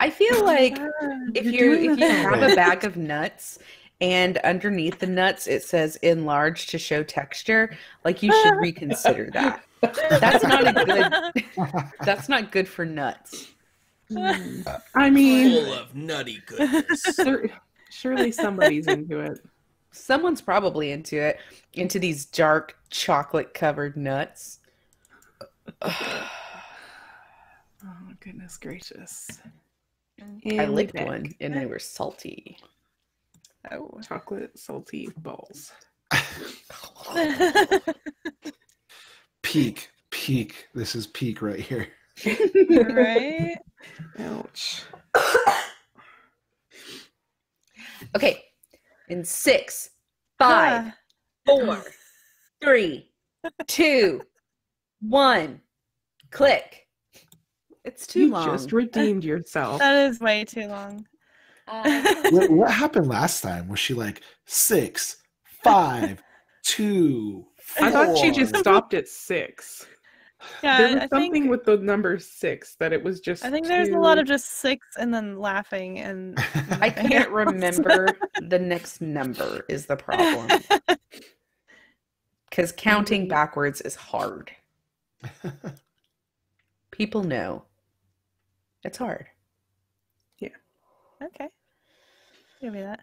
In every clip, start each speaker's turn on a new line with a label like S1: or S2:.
S1: I feel like if
S2: You're doing
S1: you
S2: the
S1: have
S2: thing.
S1: a bag of nuts and underneath the nuts it says enlarge to show texture, like you should reconsider that. That's not a good that's not good for nuts.
S2: I mean,
S3: Full of nutty goodness.
S2: surely somebody's into it.
S1: Someone's probably into these dark chocolate covered nuts.
S2: Oh, goodness gracious.
S1: I
S2: And we
S1: licked
S2: back.
S1: one and they were salty.
S4: Oh.
S2: Chocolate salty balls.
S5: Peak. This is peak right here.
S4: Right?
S2: Ouch.
S1: Okay. In 6, 5, 4, 3, 2, 1. Click. It's too
S2: You
S1: long.
S2: just redeemed yourself.
S4: That is way too long.
S5: What happened last time? Was she like 6, 5, 2, 4?
S2: I thought she just stopped at 6.
S4: Yeah,
S2: There was
S4: I
S2: something
S4: think
S2: with the number 6 that it was just.
S4: I think there's a lot of just 6 and then laughing and
S1: I can't remember the next number is the problem. Because counting backwards is hard. People know. It's hard.
S4: Okay. Give me that.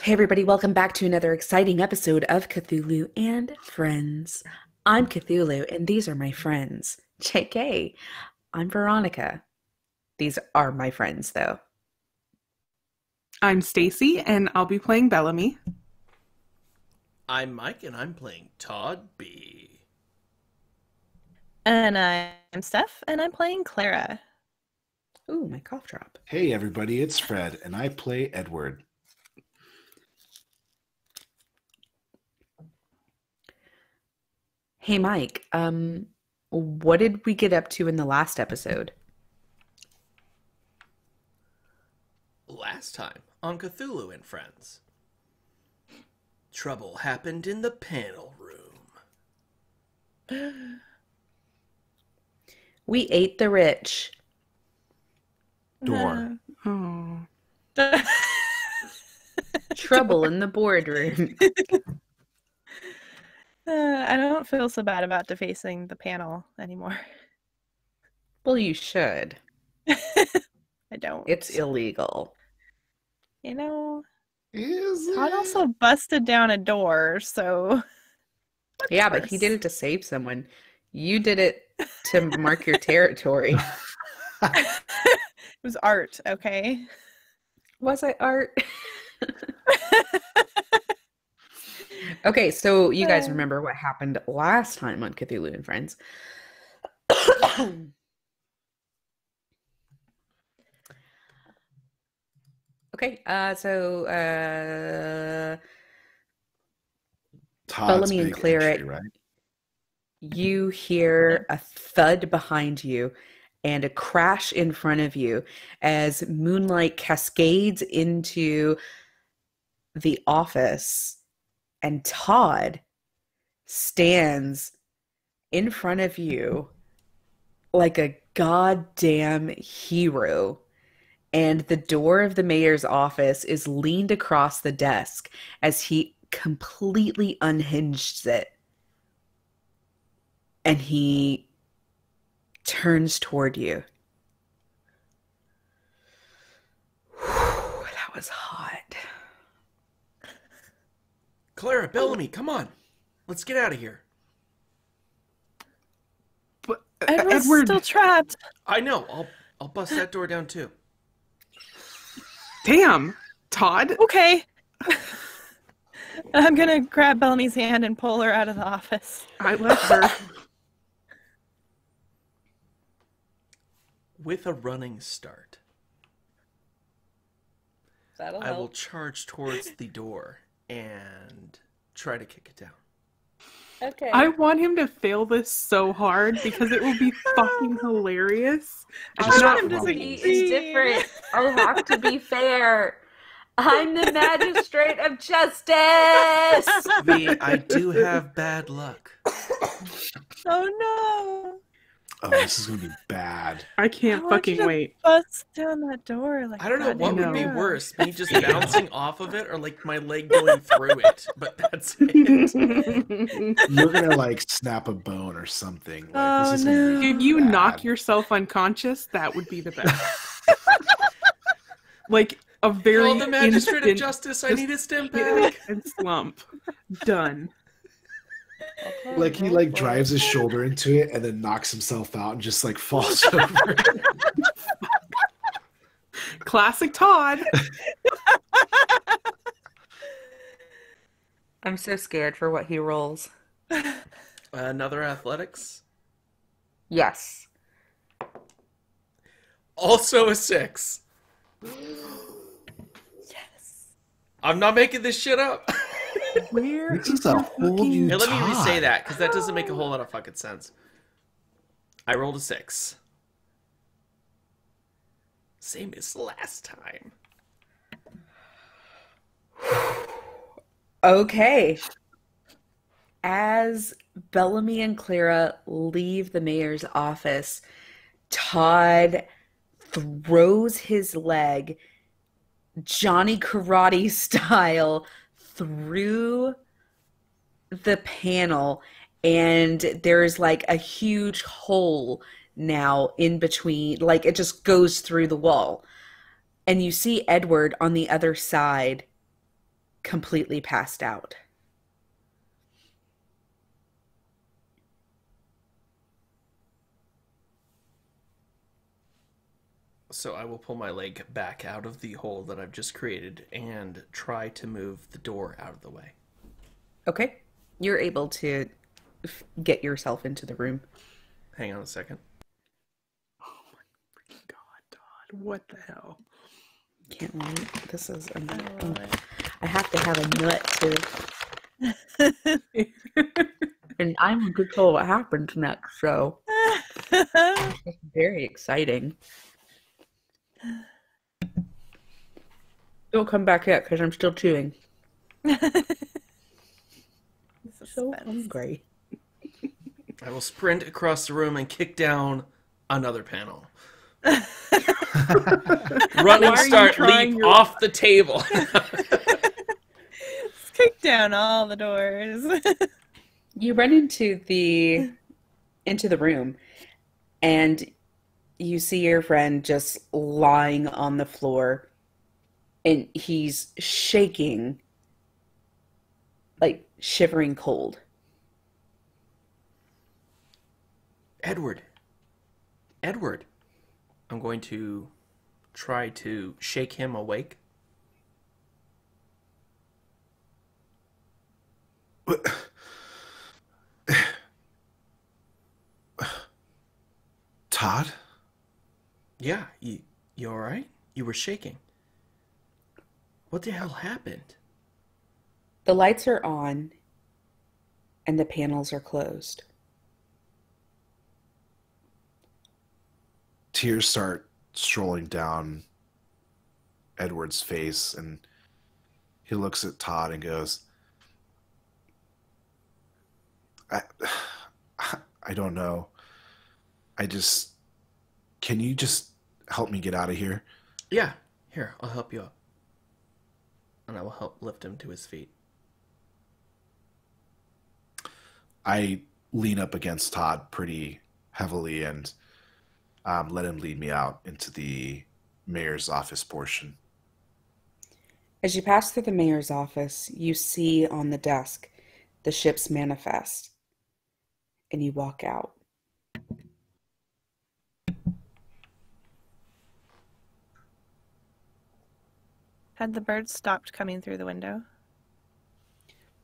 S1: Hey everybody, welcome back to another exciting episode of Cthulhu and Friends. I'm Cthulhu and these are my friends. JK, I'm Veronica. These are my friends though.
S2: I'm Stacy, and I'll be playing Bellamy.
S3: I'm Mike, and I'm playing Todd B.
S4: And I'm Steph, and I'm playing Clara.
S1: Ooh, my cough drop.
S5: Hey everybody, it's Fred, and I play Edward.
S1: Hey Mike, what did we get up to in the last episode?
S3: Last time on Cthulhu and Friends, trouble happened in the panel room.
S1: We ate the rich.
S5: Door.
S2: Oh.
S1: Trouble in the boardroom.
S4: I don't feel so bad about defacing the panel anymore.
S1: Well, you should.
S4: I don't.
S1: It's illegal.
S4: You know,
S5: Is it?
S4: Todd also busted down a door, so.
S1: Yeah, but he did it to save someone. You did it to mark your territory.
S4: It was art, okay?
S1: Was I art? Okay, so you guys remember what happened last time on Cthulhu and Friends. Okay, so
S5: Todd's
S1: Bellamy and
S5: big
S1: Clara,
S5: entry, right?
S1: you hear a thud behind you and a crash in front of you as moonlight cascades into the office, and Todd stands in front of you like a goddamn hero. And the door of the mayor's office is leaned across the desk as he completely unhinged it. And he turns toward you. Whew, that was hot.
S3: Clara, Bellamy, come on. Let's get out of here.
S2: But,
S4: Edward's
S2: Edward,
S4: still trapped.
S3: I know. I'll bust that door down too.
S2: damn, Todd.
S4: Okay. I'm gonna grab Bellamy's hand and pull her out of the office.
S2: I left her.
S3: With a running start,
S1: That'll
S3: I will charge towards the door and try to kick it down.
S1: Okay.
S2: I want him to fail this so hard because it will be fucking hilarious.
S1: I
S2: It's
S1: want
S2: not
S1: him to
S2: funny.
S1: succeed. Different. I have to be fair. I'm the magistrate of justice.
S3: I do have bad luck.
S4: Oh
S5: Oh, this is gonna be bad.
S2: I can't
S4: I want you
S2: fucking
S4: to
S2: wait.
S4: Bust down that door like
S3: I don't know what would be
S2: No.
S3: worse, me just bouncing off of it or like my leg going through it. But that's it.
S5: You're gonna like snap a bone or something. Like
S4: Oh,
S5: this is gonna be
S2: If you
S5: bad.
S2: knock yourself unconscious, that would be the best. Like a very
S3: Call the magistrate of
S2: instant
S3: justice. I need a stim
S2: hit
S3: pack.
S2: and slump. Done.
S5: Like he like drives his shoulder into it and then knocks himself out and just like falls over.
S2: Classic Todd.
S1: I'm so scared for what he rolls.
S3: Another athletics.
S1: Yes.
S3: Also a 6.
S4: Yes.
S3: I'm not making this shit up.
S2: Where
S5: This is a whole new
S3: Hey, let me re-say
S5: Todd.
S3: that, because that doesn't make a whole lot of fucking sense. I rolled a 6. Same as last time.
S1: Okay. As Bellamy and Clara leave the mayor's office, Todd throws his leg Johnny Karate style through the panel, and there's like a huge hole now in between, like it just goes through the wall. And you see Edward on the other side, completely passed out.
S3: So I will pull my leg back out of the hole that I've just created and try to move the door out of the way.
S1: Okay. You're able to get yourself into the room.
S3: Hang on a second.
S2: God, Todd, what the hell?
S1: Can't wait. This is
S4: Oh,
S1: I have to have a nut to, and I'm in control of what happens next, so it's very exciting. Don't come back yet because I'm still chewing. So hungry.
S3: I will sprint across the room and kick down another panel. Running
S2: Why are you
S3: start,
S2: trying
S3: leap
S2: your-
S3: off the table.
S4: Let's kick down all the doors.
S1: You run into the room, and you see your friend just lying on the floor, and he's shaking, like shivering cold.
S3: Edward. Edward. I'm going to try to shake him awake.
S5: Todd?
S3: Yeah, you all right? You were shaking. What the hell happened?
S1: The lights are on, and the panels are closed.
S5: Tears start strolling down Edward's face, and he looks at Todd and goes, I don't know. Can you just help me get out of here?
S3: Yeah, here, I'll help you up. And I will help lift him to his feet.
S5: I lean up against Todd pretty heavily and let him lead me out into the mayor's office portion.
S1: As you pass through the mayor's office, you see on the desk the ship's manifest, and you walk out.
S4: Had the birds stopped coming through the window?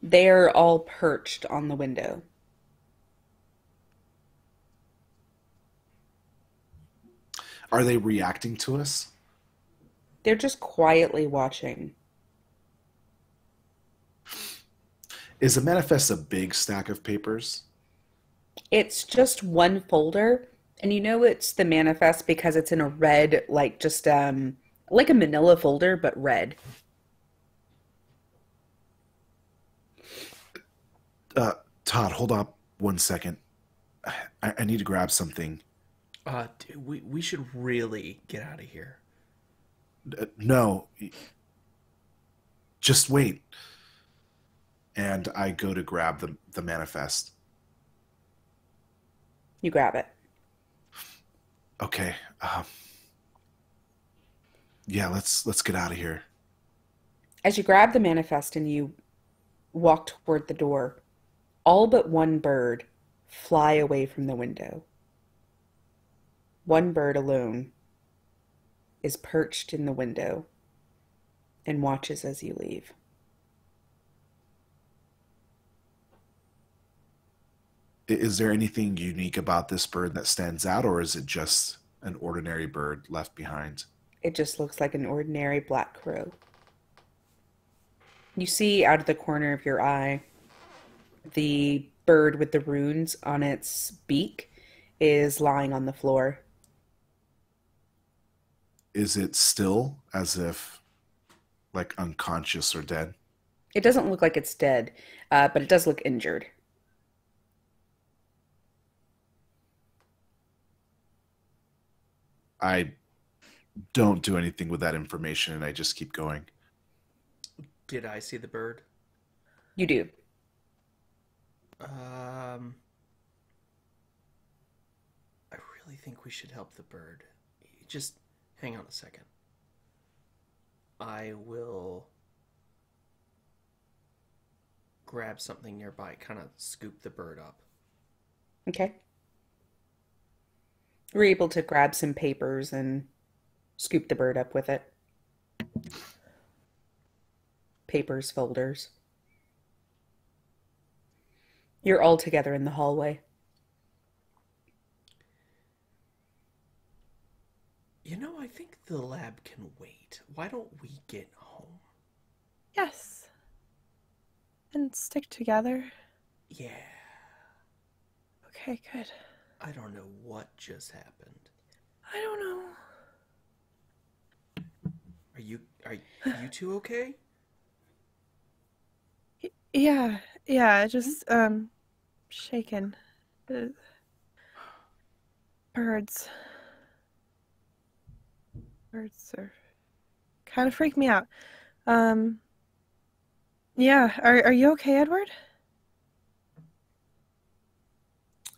S1: They're all perched on the window.
S5: Are they reacting to us?
S1: They're just quietly watching.
S5: Is the manifest a big stack of papers?
S1: It's just one folder, and you know it's the manifest because it's in a red, like just like a manila folder, but red.
S5: Todd, hold up 1 second. I need to grab something.
S3: Dude, we should really get out of here.
S5: No, just wait. And I go to grab the manifest.
S1: You grab it.
S5: Okay. Yeah, let's get out of here.
S1: As you grab the manifest and you walk toward the door, all but one bird fly away from the window. One bird alone is perched in the window and watches as you leave.
S5: Is there anything unique about this bird that stands out, or is it just an ordinary bird left behind?
S1: It just looks like an ordinary black crow. You see out of the corner of your eye the bird with the runes on its beak is lying on the floor.
S5: Is it still as if like unconscious or dead?
S1: It doesn't look like it's dead, but it does look injured.
S5: I don't do anything with that information and I just keep going.
S3: Did I see the bird?
S1: You do.
S3: I really think we should help the bird. Just hang on a second. I will grab something nearby, kind of scoop the bird up.
S1: Okay. We're able to grab some papers and scoop the bird up with it. Papers, folders. You're all together in the hallway.
S3: I think the lab can wait. Why don't we get home?
S4: Yes. And stick together.
S3: Yeah.
S4: Okay, good.
S3: I don't know what just happened.
S4: I don't know.
S3: Are you two okay?
S4: Yeah, just shaken. Birds. Birds are kind of freak me out. Yeah, are you okay, Edward?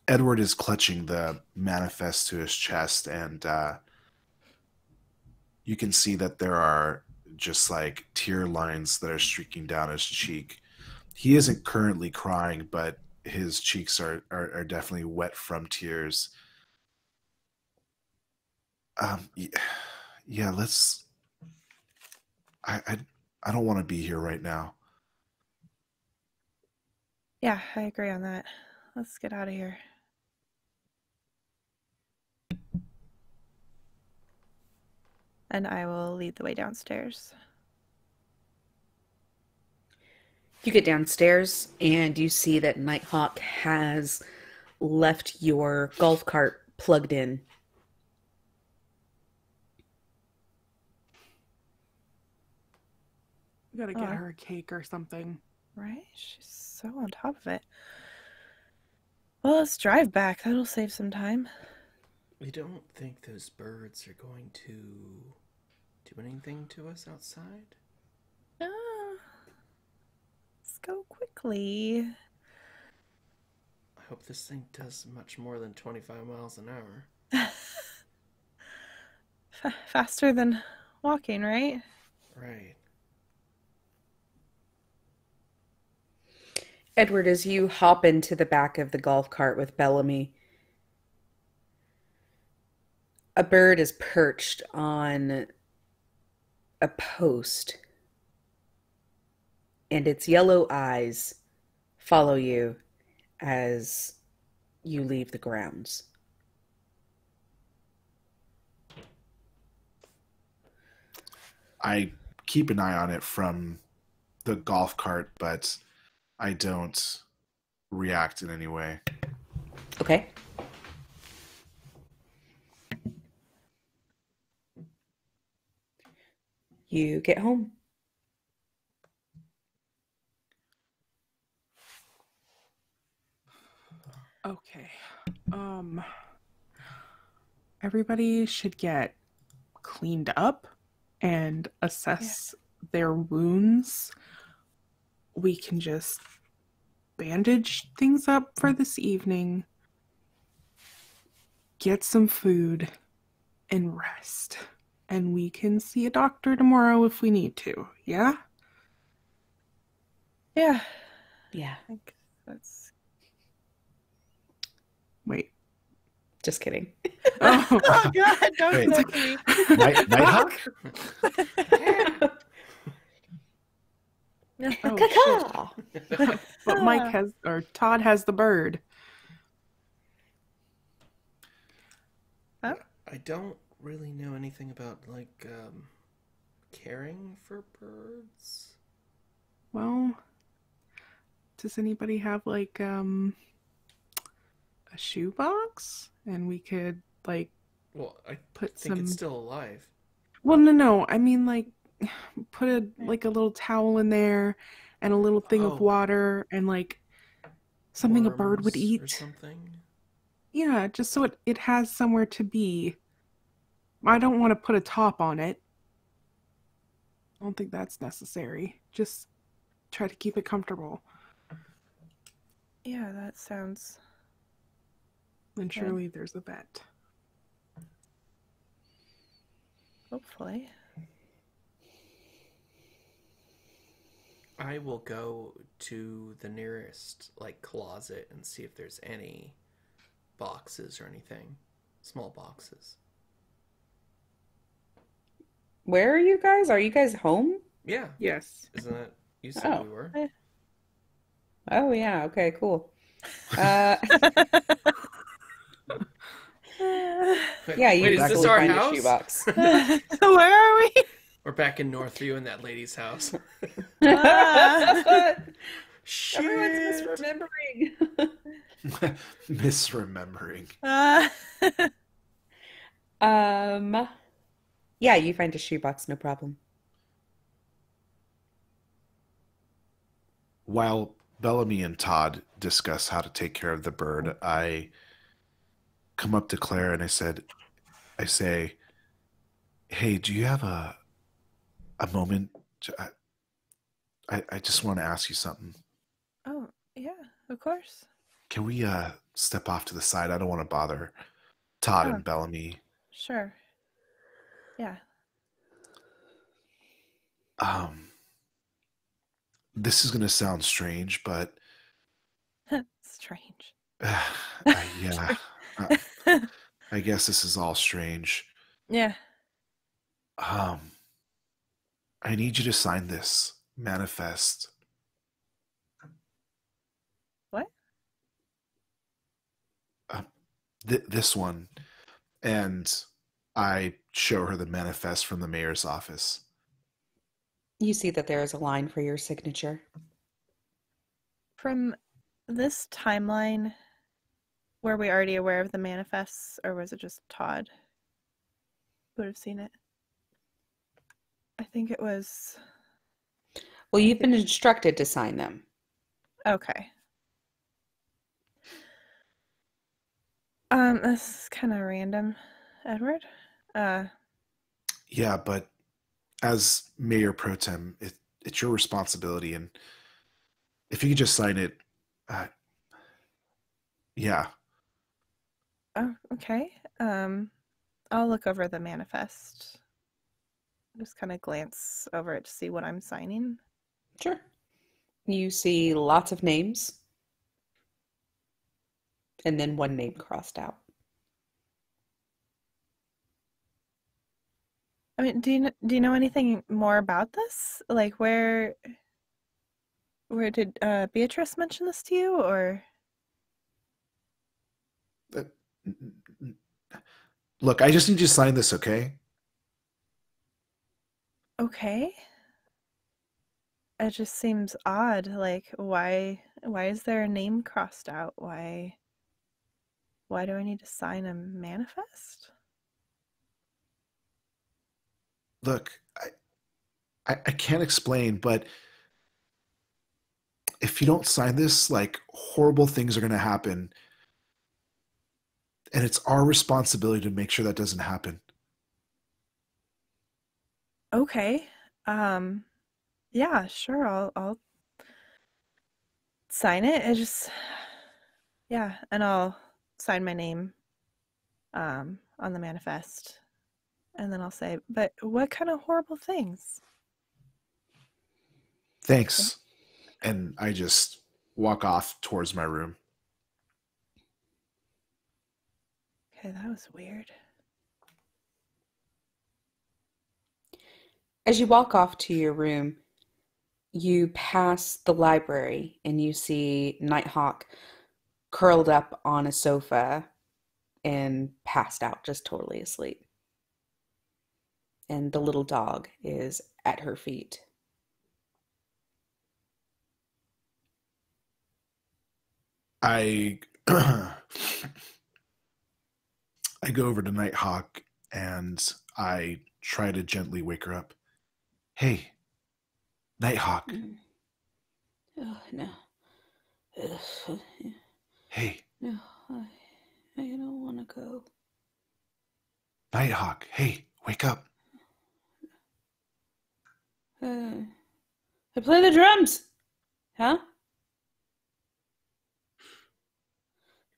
S5: Edward is clutching the manifest to his chest, and you can see that there are just like tear lines that are streaking down his cheek. He isn't currently crying, but his cheeks are definitely wet from tears. Yeah, let's. I don't want to be here right now.
S4: Yeah, I agree on that. Let's get out of here. And I will lead the way downstairs.
S1: You get downstairs and you see that Nighthawk has left your golf cart plugged in.
S2: We gotta get her a cake or something.
S4: Right? She's so on top of it. Well, let's drive back. That'll save some time.
S3: We don't think those birds are going to do anything to us outside?
S4: Let's go quickly.
S3: I hope this thing does much more than 25 miles an hour.
S4: Faster than walking, right?
S3: Right.
S1: Edward, as you hop into the back of the golf cart with Bellamy, a bird is perched on a post, and its yellow eyes follow you as you leave the grounds.
S5: I keep an eye on it from the golf cart, but I don't react in any way.
S1: Okay. You get home.
S2: Okay. everybody should get cleaned up and assess their wounds. We can just bandage things up for this evening, get some food, and rest. And we can see a doctor tomorrow if we need to. Yeah?
S4: Yeah.
S1: Yeah.
S4: I think that's.
S2: Wait.
S1: Just kidding.
S2: Oh,
S4: Oh God! Don't
S5: Wait.
S4: look at me.
S5: Nighthawk?
S2: oh shit. But Mike has, or Todd has the bird.
S4: Huh?
S3: I don't really know anything about, like, caring for birds.
S2: Well, does anybody have, like, a shoebox? And we could, like,
S3: Well, I
S2: put
S3: think
S2: some.
S3: it's still alive.
S2: Well, no. I mean, like, put a little towel in there and a little thing of
S3: Oh.
S2: water and, like, something a bird would
S3: Worms
S2: eat.
S3: or something.
S2: Yeah, just so it has somewhere to be. I don't want to put a top on it. I don't think that's necessary. Just try to keep it comfortable.
S4: Yeah, that sounds.
S2: And surely there's a vet.
S4: Hopefully.
S3: I will go to the nearest, like, closet and see if there's any boxes or anything. Small boxes.
S1: Where are you guys? Are you guys home?
S3: Yeah.
S2: Yes.
S3: Isn't that... You said
S1: Oh.
S3: we were.
S1: Oh, yeah. Okay, cool.
S4: Yeah,
S1: Yeah, you
S3: Wait,
S1: can
S3: is this
S1: easily
S3: our
S1: find a
S3: house?
S1: shoebox.
S4: So where are we?
S3: We're back in Northview in that lady's house. Shit.
S1: Everyone's misremembering.
S5: Misremembering.
S1: Yeah, you find a shoebox, no problem.
S5: While Bellamy and Todd discuss how to take care of the bird, I come up to Claire and I say, hey, do you have a moment? I just want to ask you something.
S4: Oh, yeah, of course.
S5: Can we step off to the side? I don't want to bother Todd
S4: Oh.
S5: and Bellamy.
S4: Sure. Yeah.
S5: This is going to sound strange, but
S4: Strange.
S5: yeah, I guess this is all strange.
S4: Yeah.
S5: I need you to sign this manifest.
S4: What?
S5: This one. And I show her the manifest from the mayor's office.
S1: You see that there is a line for your signature.
S4: From this timeline, were we already aware of the manifests, or was it just Todd who would have seen it? I think it was.
S1: Well, you've been instructed to sign them.
S4: Okay. This is kind of random, Edward.
S5: Yeah, but as mayor pro tem, it's your responsibility, and if you could just sign it, yeah.
S4: Oh, okay. I'll look over the manifest. Just kind of glance over it to see what I'm signing.
S1: Sure. You see lots of names. And then one name crossed out.
S4: I mean, do you know anything more about this? Like, where did Beatrice mention this to you, or?
S5: Look, I just need you to sign this, okay?
S4: Okay. It just seems odd. Like, why is there a name crossed out? Why do I need to sign a manifest?
S5: Look, I can't explain, but if you don't sign this, like, horrible things are going to happen. And it's our responsibility to make sure that doesn't happen.
S4: Okay. Yeah, sure. I'll sign it. Yeah, and I'll sign my name on the manifest. And then I'll say, but what kind of horrible things?
S5: Thanks. And I just walk off towards my room.
S4: Okay, that was weird.
S1: As you walk off to your room, you pass the library and you see Nighthawk curled up on a sofa and passed out, just totally asleep. And the little dog is at her feet.
S5: I I go over to Nighthawk and I try to gently wake her up. Hey, Nighthawk.
S1: Oh, no.
S5: Hey.
S1: No, I don't want to go.
S5: Nighthawk. Hey, wake up.
S1: I play the drums. Huh?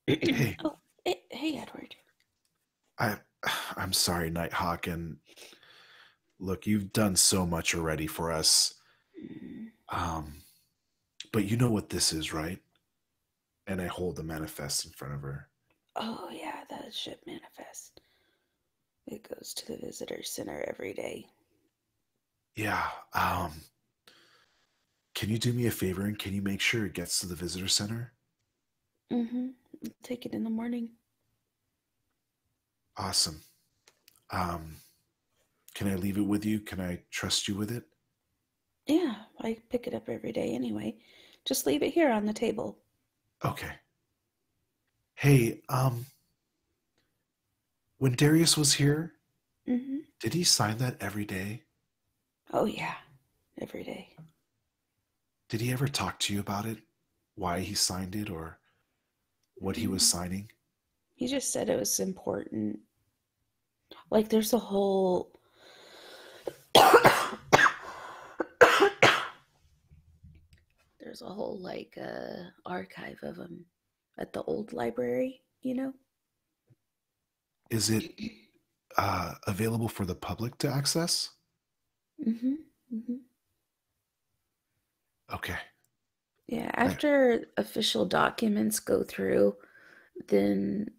S5: Hey.
S1: Oh, hey, Edward.
S5: I'm sorry, Nighthawk, and look, you've done so much already for us. But you know what this is, right? And I hold the manifest in front of her.
S1: Oh, yeah, that ship manifest. It goes to the visitor center every day.
S5: Yeah. Can you do me a favor and can you make sure it gets to the visitor center?
S1: Mm-hmm. Take it in the morning.
S5: Awesome. Can I leave it with you? Can I trust you with it?
S1: Yeah, I pick it up every day anyway. Just leave it here on the table.
S5: Okay. Hey, when Darius was here, did he sign that every day?
S1: Oh, yeah, every day.
S5: Did he ever talk to you about it? Why he signed it or what he was signing?
S1: He just said it was important. Like, there's a whole... There's a whole, like, archive of them at the old library, you know?
S5: Is it available for the public to access? Okay.
S1: Yeah, after official documents go through, then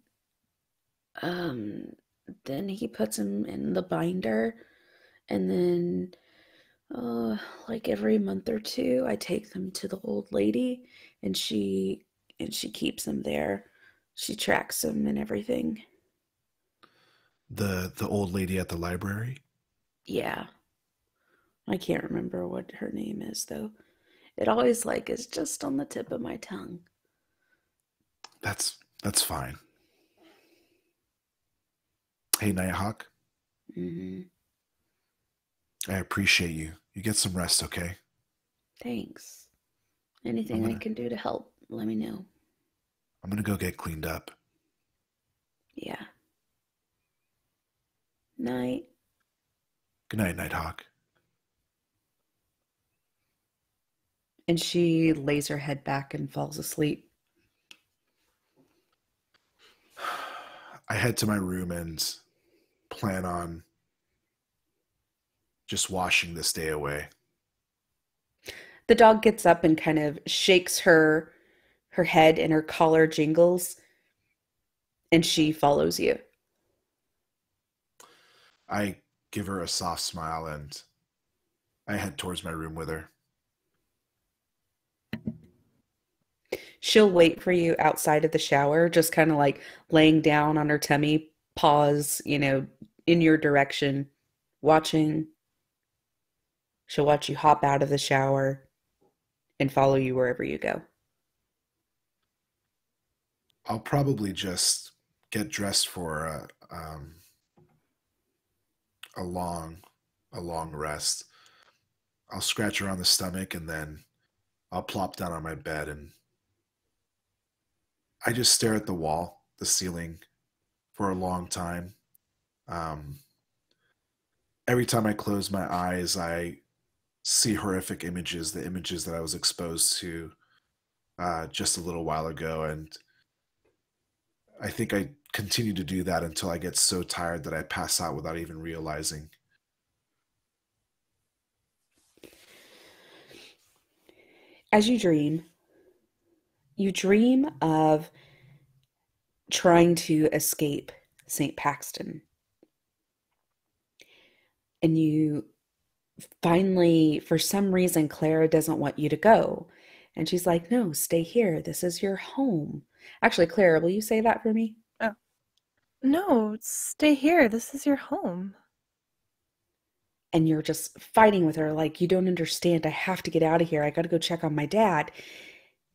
S1: he puts them in the binder, and then like every month or two, I take them to the old lady, and she keeps them there. She tracks them and everything.
S5: The old lady at the library?
S1: Yeah. I can't remember what her name is though. It always like is just on the tip of my tongue.
S5: That's fine. Hey, Nighthawk. I appreciate you. You get some rest, okay?
S1: Thanks. Anything I can do to help, let me know.
S5: I'm gonna go get cleaned up.
S1: Yeah. Night.
S5: Good night, Nighthawk.
S1: And she lays her head back and falls asleep.
S5: I head to my room and plan on just washing this day away.
S1: The dog gets up and kind of shakes her head and her collar jingles, and she follows you.
S5: I give her a soft smile and I head towards my room with her.
S1: She'll wait for you outside of the shower, just kind of like laying down on her tummy, paws, in your direction, watching. She'll watch you hop out of the shower and follow you wherever you go.
S5: I'll probably just get dressed for a long rest. I'll scratch around the stomach and then I'll plop down on my bed and I just stare at the wall, the ceiling, for a long time. Um, every time I close my eyes, I see horrific images, the images that I was exposed to just a little while ago. And I think I continue to do that until I get so tired that I pass out without even realizing.
S1: As you dream of trying to escape St. Paxton. And you finally, for some reason, Clara doesn't want you to go. And she's like, no, stay here. This is your home. Actually, Clara, will you say that for me?
S4: Oh. No, stay here. This is your home.
S1: And you're just fighting with her like, you don't understand. I have to get out of here. I got to go check on my dad.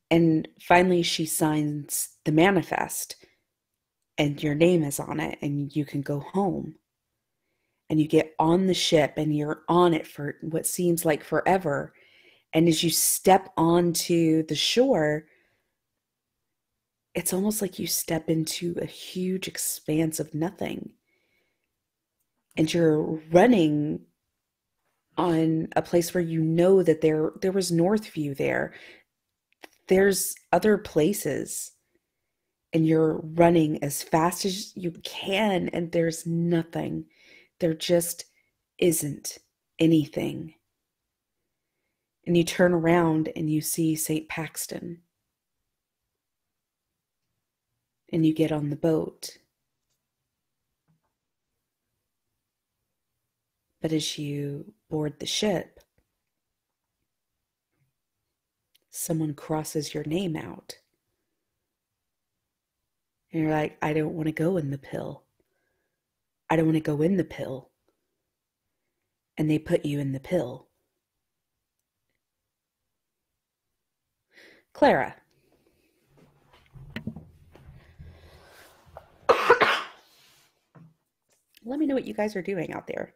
S1: And finally, she signs the manifest. And your name is on it. And you can go home. And you get on the ship. And you're on it for what seems like forever. And as you step onto the shore, it's almost like you step into a huge expanse of nothing. And you're running on a place where you know that there was Northview there. There's other places. And you're running as fast as you can, and there's nothing. There just isn't anything. And you turn around and you see St. Paxton. And you get on the boat. But as you board the ship, someone crosses your name out. And you're like, I don't want to go in the pill. I don't want to go in the pill. And they put you in the pill. Clara. Let me know what you guys are doing out there.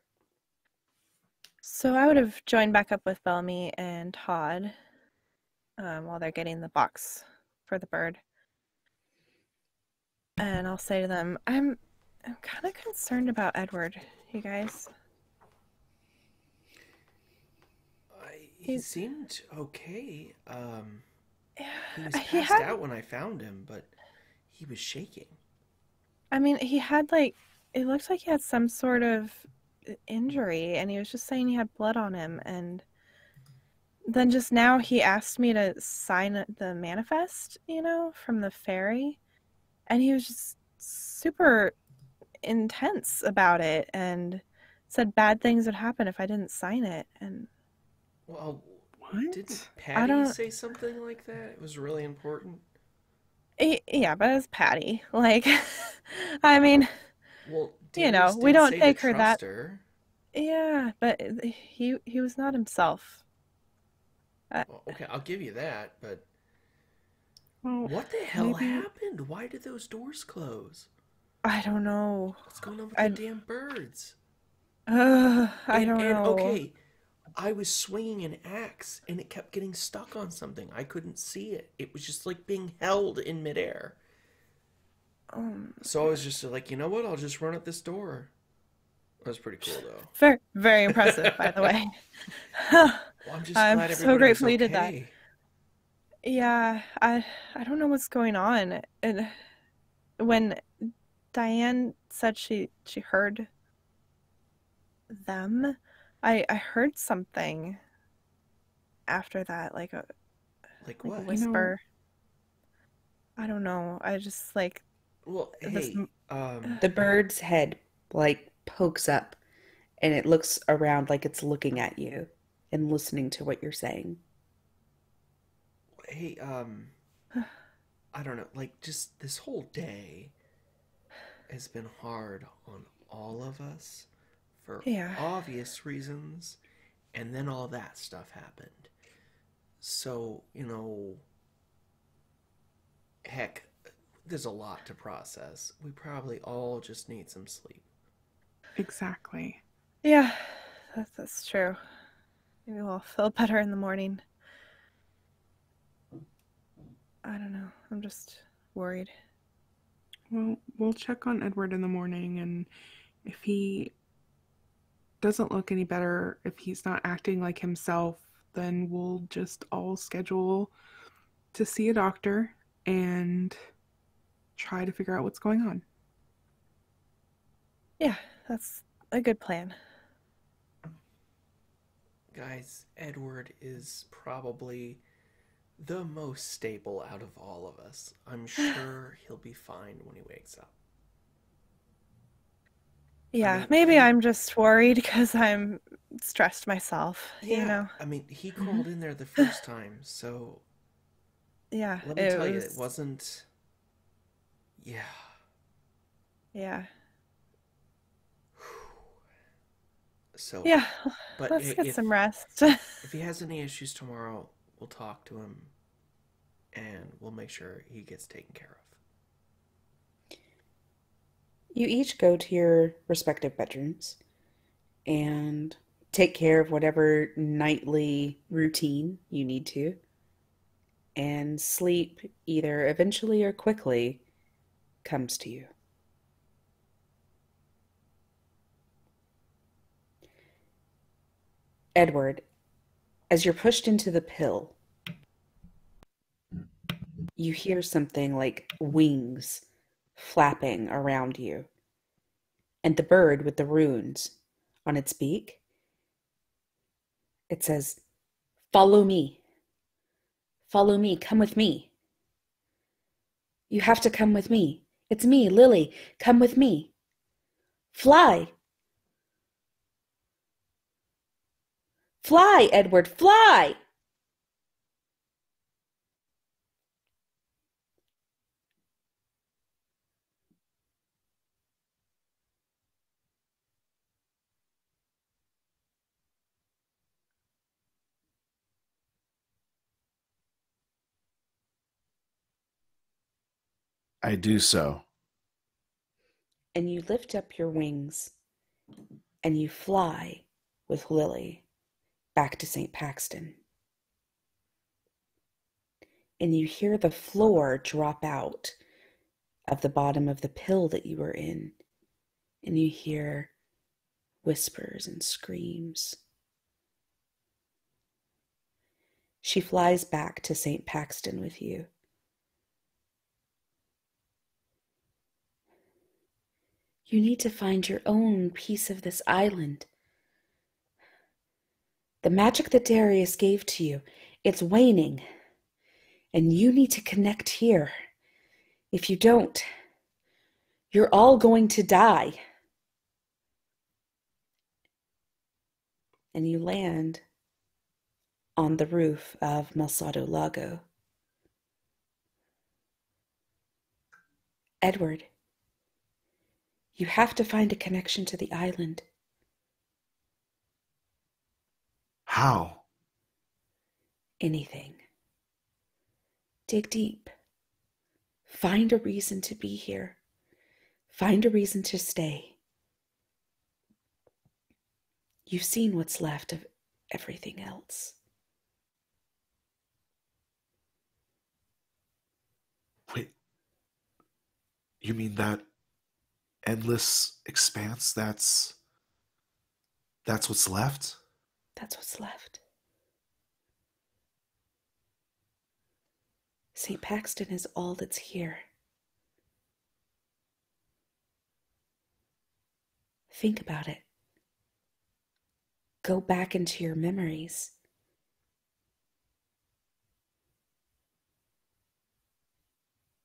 S4: So I would have joined back up with Bellamy and Todd while they're getting the box for the bird. And I'll say to them, I'm kind of concerned about Edward, you guys.
S3: He seemed okay. He was
S4: He
S3: passed out when I found him, but he was shaking.
S4: I mean, he had it looked like he had some sort of injury, and he was just saying he had blood on him. And then just now he asked me to sign the manifest, from the ferry. And he was just super intense about it and said bad things would happen if I didn't sign it. And
S3: well,
S2: what?
S3: Didn't Patty say something like that? It was really important.
S4: Yeah, but it's Patty. I mean,
S3: well,
S4: we don't take her that.
S3: Her.
S4: Yeah, but he was not himself.
S3: Well, okay, I'll give you that, but what the hell happened? Why did those doors close?
S4: I don't know.
S3: What's going on with the damn birds?
S4: I don't know.
S3: Okay, I was swinging an axe and it kept getting stuck on something. I couldn't see it. It was just like being held in midair. So I was just like, you know what? I'll just run at this door. That was pretty cool, though.
S4: Very, very impressive, by the way.
S3: Well, I'm just glad everybody
S4: so grateful
S3: was
S4: you did that.
S3: okay.
S4: Yeah, I don't know what's going on. And when Diane said she heard them, I heard something after that, like a whisper. I don't know. I just
S3: Well, hey,
S1: the bird's head pokes up, and it looks around like it's looking at you and listening to what you're saying.
S3: Hey, I don't know. Just this whole day has been hard on all of us for obvious reasons, and then all that stuff happened. So, heck, there's a lot to process. We probably all just need some sleep.
S2: Exactly.
S4: Yeah, that's true. Maybe we'll feel better in the morning. I don't know. I'm just worried.
S2: Well, we'll check on Edward in the morning, and if he doesn't look any better, if he's not acting like himself, then we'll just all schedule to see a doctor and try to figure out what's going on.
S4: Yeah, that's a good plan.
S3: Guys, Edward is probably the most stable out of all of us. I'm sure he'll be fine when he wakes up.
S4: Yeah, maybe I'm just worried because I'm stressed myself, you know?
S3: I mean, he crawled in there the first time, so...
S4: Yeah,
S3: let me tell you, it wasn't... Yeah.
S4: Yeah.
S3: So...
S4: Yeah,
S3: but
S4: let's get some rest.
S3: If he has any issues tomorrow, we'll talk to him, and we'll make sure he gets taken care of.
S1: You each go to your respective bedrooms and take care of whatever nightly routine you need to, and sleep, either eventually or quickly, comes to you. Edward, as you're pushed into the pill, you hear something like wings flapping around you. And the bird with the runes on its beak, it says, "Follow me. Follow me. Come with me. You have to come with me. It's me, Lily. Come with me. Fly. Fly, Edward, fly!"
S5: I do so.
S1: And you lift up your wings and you fly with Lily back to St. Paxton. And you hear the floor drop out of the bottom of the pill that you were in. And you hear whispers and screams. She flies back to St. Paxton with you. You need to find your own piece of this island. The magic that Darius gave to you, it's waning. And you need to connect here. If you don't, you're all going to die. And you land on the roof of Malsado Lago. Edward, you have to find a connection to the island.
S5: How?
S1: Anything. Dig deep. Find a reason to be here. Find a reason to stay. You've seen what's left of everything else.
S5: Wait. You mean that endless expanse? That's what's left?
S1: That's what's left. St. Paxton is all that's here. Think about it. Go back into your memories.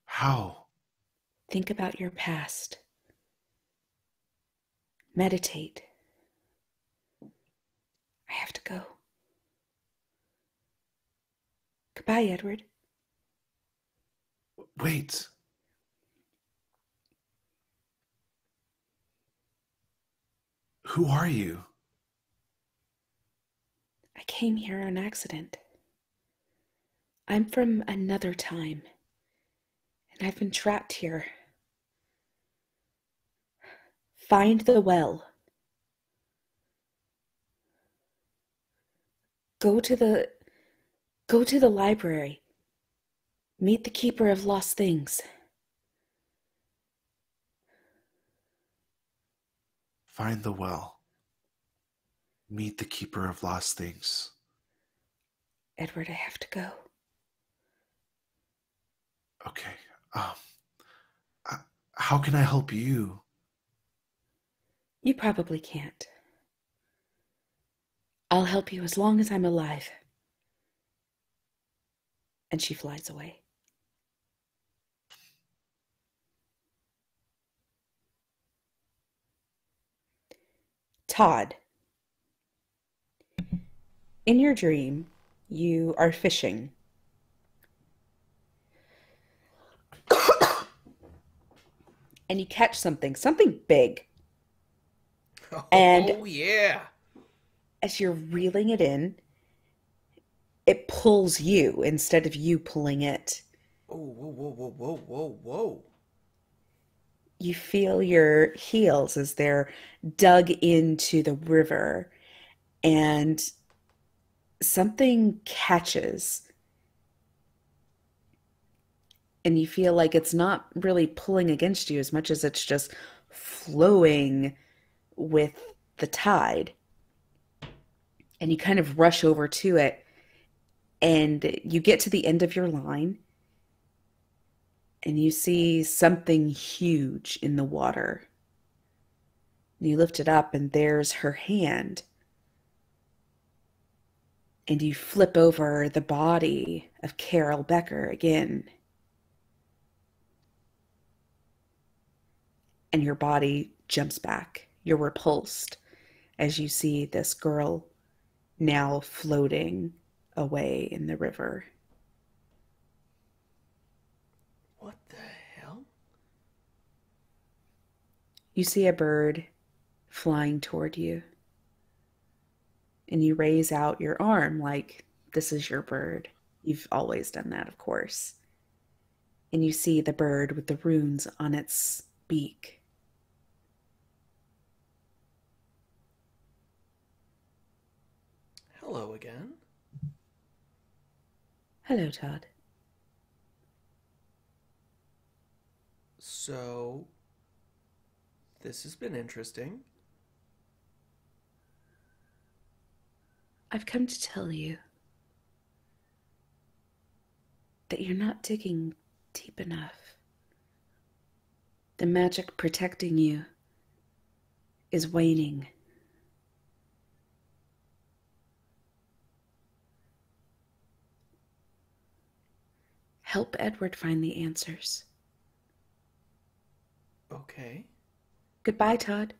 S5: How?
S1: Think about your past. Meditate. I have to go. Goodbye, Edward.
S5: Wait. Who are you?
S1: I came here on accident. I'm from another time, and I've been trapped here. Find the well. Go to the library. Meet the keeper of lost things.
S5: find the well. Meet the keeper of lost things.
S1: Edward, I have to go.
S5: Okay. How can I help you?
S1: You probably can't. I'll help you as long as I'm alive. And she flies away. Todd, in your dream, you are fishing. And you catch something big. And
S3: Oh, yeah.
S1: as you're reeling it in, it pulls you instead of you pulling it.
S3: Oh, whoa, whoa, whoa, whoa, whoa, whoa.
S1: You feel your heels as they're dug into the river, and something catches. And you feel like it's not really pulling against you as much as it's just flowing with the tide. And you kind of rush over to it, and you get to the end of your line, and you see something huge in the water. And you lift it up, and there's her hand. And you flip over the body of Carol Becker again. And your body jumps back. You're repulsed as you see this girl now floating away in the river.
S3: What the hell?
S1: You see a bird flying toward you. And you raise out your arm like this is your bird. You've always done that, of course. And you see the bird with the runes on its beak.
S3: Hello again.
S1: Hello, Todd.
S3: So, this has been interesting.
S1: I've come to tell you that you're not digging deep enough. The magic protecting you is waning. Help Edward find the answers.
S3: Okay.
S1: Goodbye, Todd.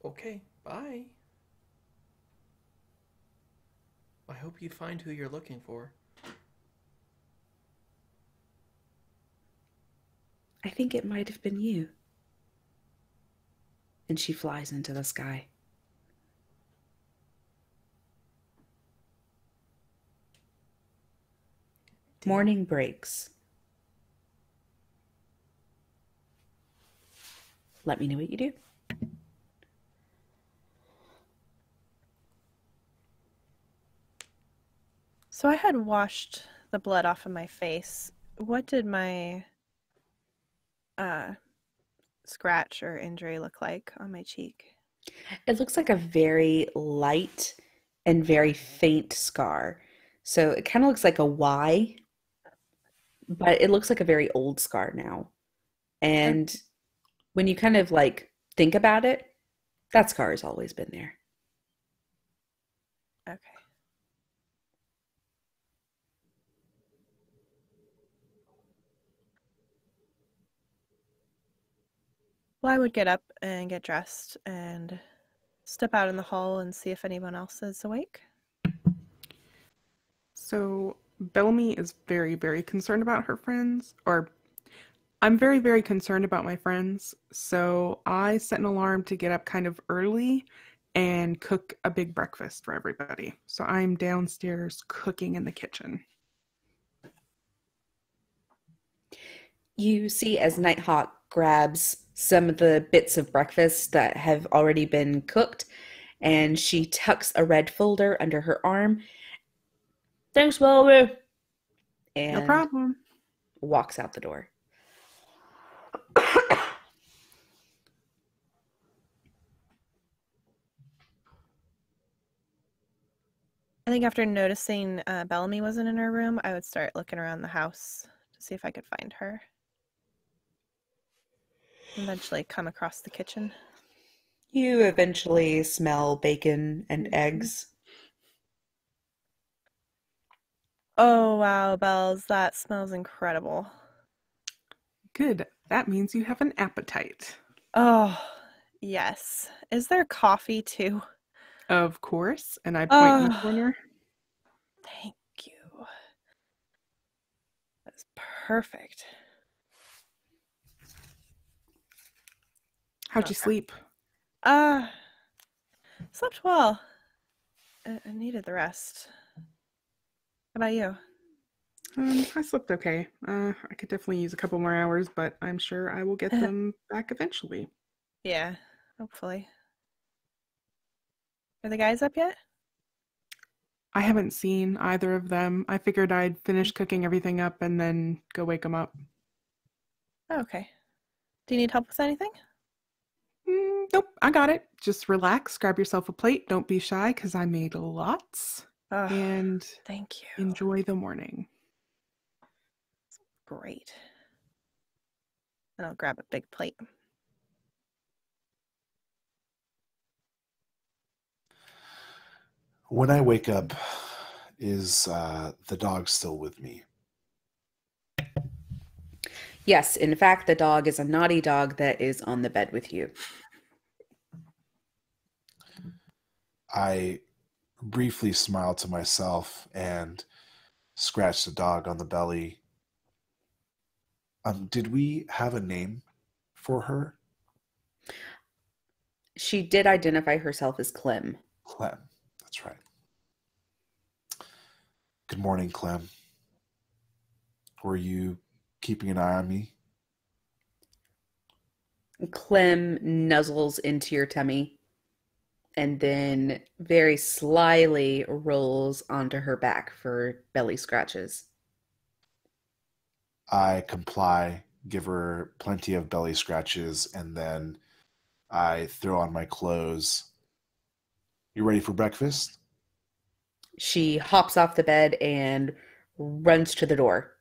S3: Okay, bye. I hope you find who you're looking for.
S1: I think it might have been you. And she flies into the sky. Morning breaks. Let me know what you do.
S4: So I had washed the blood off of my face. What did my scratch or injury look like on my cheek?
S1: It looks like a very light and very faint scar. So it kind of looks like a Y, but it looks like a very old scar now. And when you kind of like think about it, that scar has always been there.
S4: Okay. Well, I would get up and get dressed and step out in the hall and see if anyone else is awake.
S2: So Bellamy is very, very concerned about her friends, or I'm very, very concerned about my friends. So I set an alarm to get up kind of early and cook a big breakfast for everybody. So I'm downstairs cooking in the kitchen.
S1: You see as Nighthawk grabs some of the bits of breakfast that have already been cooked, and she tucks a red folder under her arm. Thanks, Bellamy. And
S2: No problem.
S1: walks out the door.
S4: I think after noticing Bellamy wasn't in her room, I would start looking around the house to see if I could find her. Eventually come across the kitchen.
S1: You eventually smell bacon and eggs.
S4: Oh, wow, Bells. That smells incredible.
S2: Good. That means you have an appetite.
S4: Oh, yes. Is there coffee, too?
S2: Of course. And I point in the corner.
S4: Thank you. That's perfect.
S2: How'd you sleep?
S4: Slept well. I needed the rest. How about you?
S2: I slept okay. I could definitely use a couple more hours, but I'm sure I will get them back eventually.
S4: Yeah, hopefully. Are the guys up yet?
S2: I haven't seen either of them. I figured I'd finish cooking everything up and then go wake them up.
S4: Oh, okay. Do you need help with anything?
S2: Nope, I got it. Just relax, grab yourself a plate. Don't be shy because I made lots. And
S4: thank you.
S2: Enjoy the morning.
S4: Great. And I'll grab a big plate.
S5: When I wake up, is the dog still with me?
S1: Yes, in fact, the dog is a naughty dog that is on the bed with you.
S5: I briefly smile to myself and scratch the dog on the belly. Did we have a name for her?
S1: She did identify herself as Clem.
S5: Clem, that's right. Good morning, Clem. Were you keeping an eye on me?
S1: Clem nuzzles into your tummy and then very slyly rolls onto her back for belly scratches.
S5: I comply, give her plenty of belly scratches, and then I throw on my clothes. You ready for breakfast?
S1: She hops off the bed and runs to the door.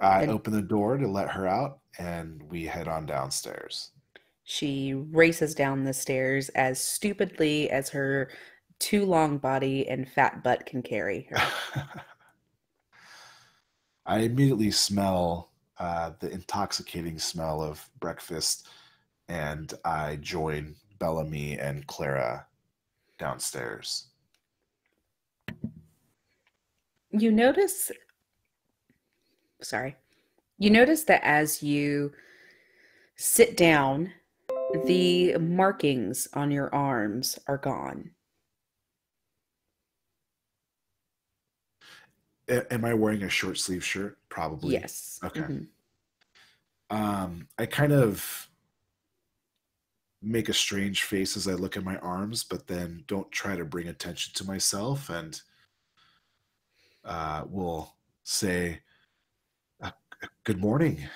S5: I open the door to let her out, and we head on downstairs.
S1: She races down the stairs as stupidly as her too long body and fat butt can carry her.
S5: I immediately smell the intoxicating smell of breakfast, and I join Bellamy and Clara downstairs.
S1: You notice that as you sit down, the markings on your arms are gone.
S5: Am I wearing a short sleeve shirt? Probably.
S1: Yes.
S5: Okay.
S1: Mm-hmm.
S5: I kind of make a strange face as I look at my arms, but then don't try to bring attention to myself, and will say, good morning.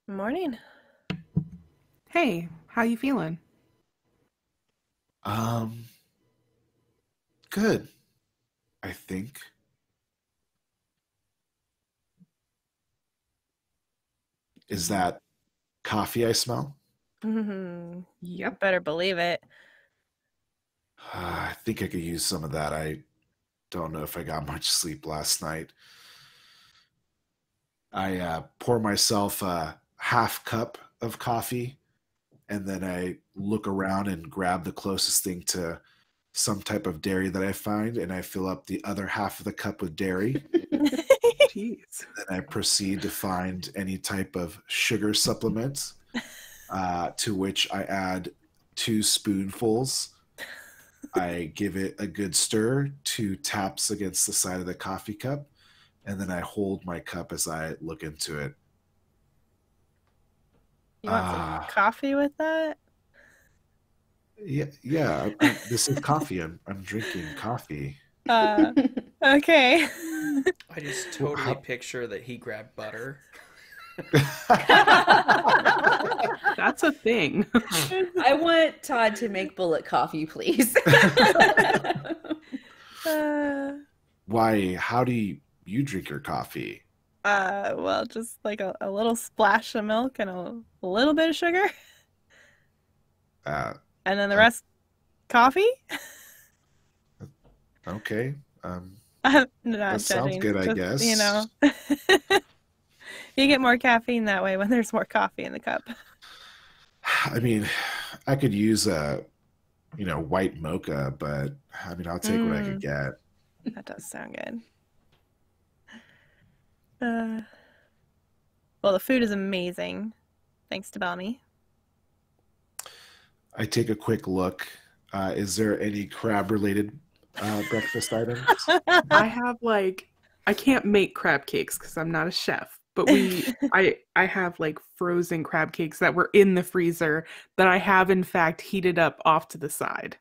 S4: Morning.
S2: Hey, how you feeling?
S5: Good, I think. Is that coffee I smell?
S4: Yep. Better believe it.
S5: I think I could use some of that. I don't know if I got much sleep last night. I pour myself a half cup of coffee, and then I look around and grab the closest thing to some type of dairy that I find, and I fill up the other half of the cup with dairy.
S2: Jeez.
S5: Then I proceed to find any type of sugar supplements, to which I add 2 spoonfuls. I give it a good stir, 2 taps against the side of the coffee cup, and then I hold my cup as I look into it.
S4: You want some coffee with that?
S5: Yeah. This is coffee. I'm drinking coffee.
S4: Okay.
S3: I just totally picture that he grabbed butter.
S2: That's a thing.
S1: I want Todd to make bullet coffee, please.
S4: Uh,
S5: Why? How do you drink your coffee?
S4: well, just like a little splash of milk and a little bit of sugar,
S5: Uh,
S4: and then the
S5: uh,
S4: rest coffee.
S5: okay.
S4: I'm
S5: That
S4: not
S5: sounds
S4: judging.
S5: good, I
S4: Just,
S5: guess.
S4: you get more caffeine that way when there's more coffee in the cup.
S5: I mean, I could use a, white mocha, but I mean, I'll take what I could get.
S4: That does sound good. Well, the food is amazing. Thanks to Bellamy.
S5: I take a quick look. Is there any crab-related breakfast items?
S2: I have I can't make crab cakes because I'm not a chef, but I have frozen crab cakes that were in the freezer that I have in fact heated up off to the side.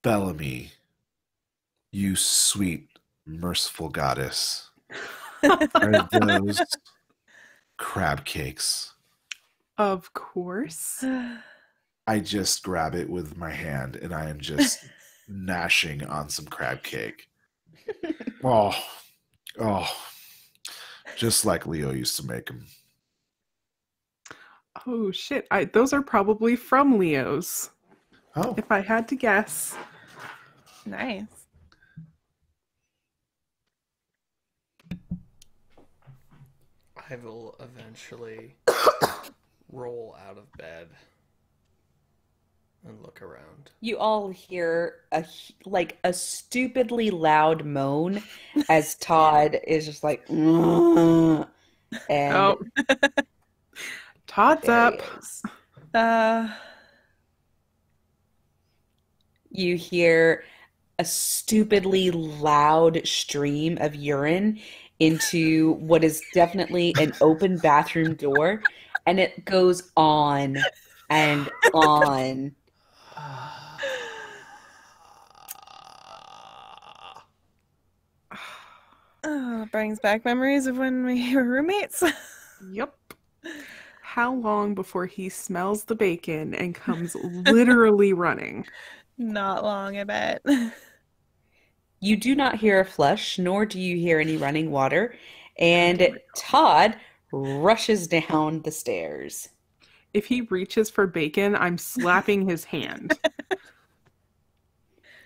S5: Bellamy, you sweet, merciful goddess. Are those crab cakes?
S2: Of course.
S5: I just grab it with my hand and I am just gnashing on some crab cake. Oh, just like Leo used to make them.
S2: Oh shit! Those are probably from Leo's.
S5: Oh,
S2: If I had to guess.
S4: Nice.
S3: I will eventually roll out of bed and look around.
S1: You all hear a stupidly loud moan as Todd is just like, "Ugh," and
S2: Oh, Todd's
S1: there
S2: up.
S1: he is.
S4: Uh,
S1: You hear a stupidly loud stream of urine into what is definitely an open bathroom door, and it goes on and on.
S4: brings back memories of when we were roommates.
S2: Yep. How long before he smells the bacon and comes literally running?
S4: Not long, I bet.
S1: You do not hear a flush, nor do you hear any running water,
S2: Oh
S1: and
S2: my God.
S1: Todd rushes down the stairs.
S2: If he reaches for bacon, I'm slapping his hand.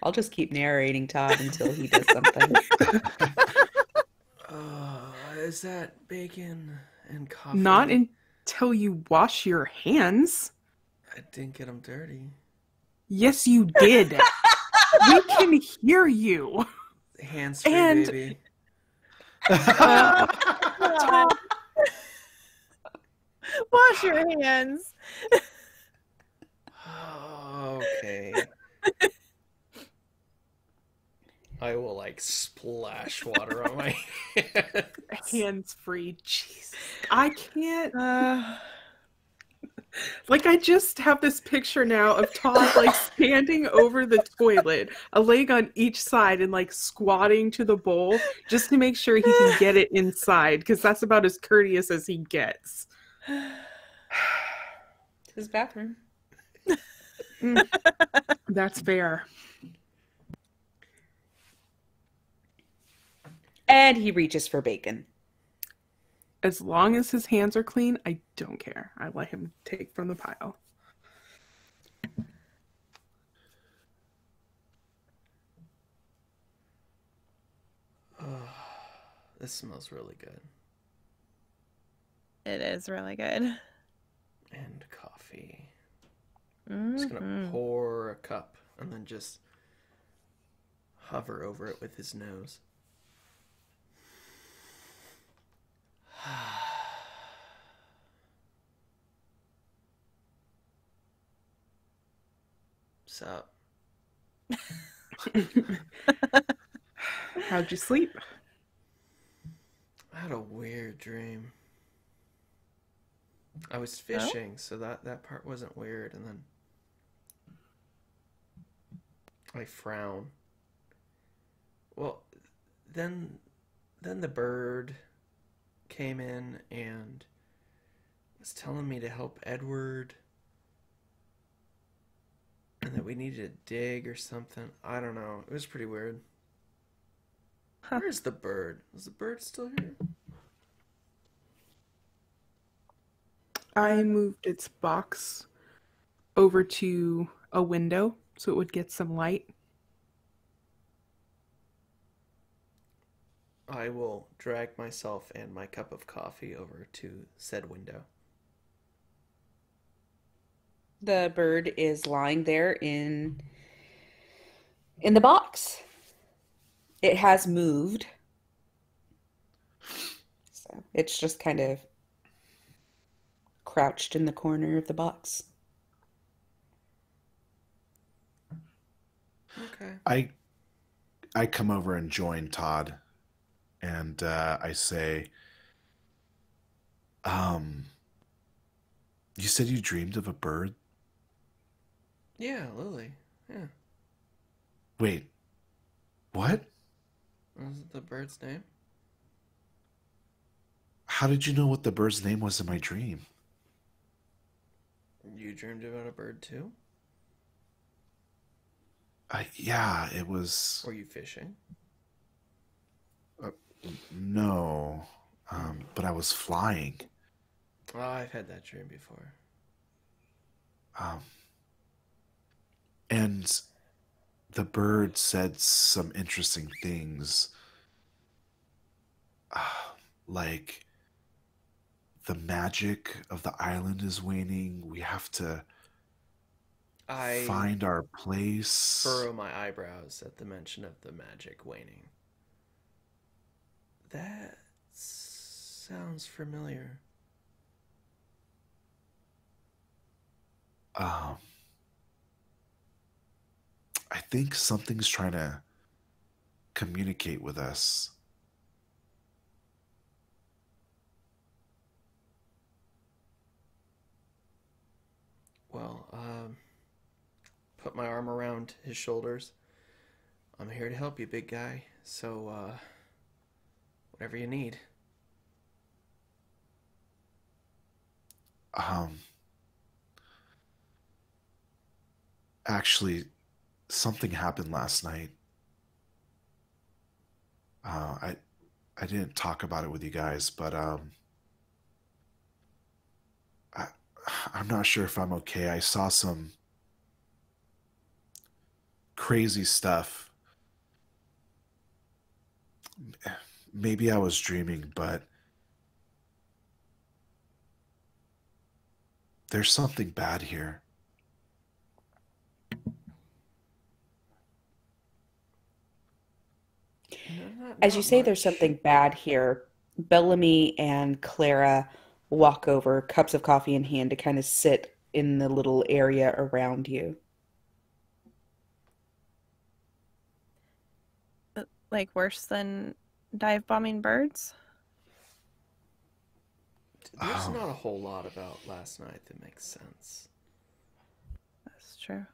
S1: I'll just keep narrating Todd until he does something.
S3: Is that bacon and coffee?
S2: Not until you wash your hands.
S3: I didn't get them dirty.
S2: Yes, you did. We can hear you.
S3: Hands free,
S2: And-
S3: baby.
S4: Wash your hands.
S3: Okay. I will splash water on my hands.
S2: Hands free. Jesus. I can't.
S4: Uh,
S2: I just have this picture now of Todd standing over the toilet, a leg on each side, and squatting to the bowl just to make sure he can get it inside, because that's about as courteous as he gets.
S1: His bathroom.
S2: That's fair.
S1: And he reaches for bacon.
S2: As long as his hands are clean, I don't care. I let him take from the pile.
S3: This smells really good.
S4: it is really good.
S3: And coffee. I'm just gonna pour a cup and then just hover over it with his nose. Sup?
S2: How'd you sleep?
S3: I had a weird dream. I was fishing, so that part wasn't weird, and then I frown. Well, then the bird came in and was telling me to help Edward. and that we needed to dig or something. I don't know. It was pretty weird.
S4: Huh.
S3: Where's the bird? Is the bird still here?
S2: I moved its box over to a window so it would get some light.
S3: I will drag myself and my cup of coffee over to said window.
S1: The bird is lying there in the box. It has moved. So it's just kind of crouched in the corner of the box.
S3: Okay.
S5: I come over and join Todd, and I say, you said you dreamed of a bird?
S3: Yeah, Lily. Yeah.
S5: Wait, what?
S3: Was it the bird's name?
S5: How did you know what the bird's name was in my dream?
S3: You dreamed about a bird too?
S5: Yeah, it was...
S3: Were you fishing?
S5: No, but I was flying.
S3: Oh, I've had that dream before.
S5: And the bird said some interesting things. Like, the magic of the island is waning. We have to
S3: I
S5: find our place.
S3: furrow my eyebrows at the mention of the magic waning. That sounds familiar.
S5: I think something's trying to communicate with us.
S3: Well, put my arm around his shoulders. I'm here to help you, big guy. So, whatever you need.
S5: Actually, something happened last night. I didn't talk about it with you guys, but I'm not sure if I'm okay. I saw some crazy stuff. Maybe I was dreaming, but there's something bad here.
S1: As you say, there's something bad here. Bellamy and Clara walk over, cups of coffee in hand, to kind of sit in the little area around you.
S4: Like worse than dive bombing birds?
S3: There's not a whole lot about last night that makes sense.
S4: That's true.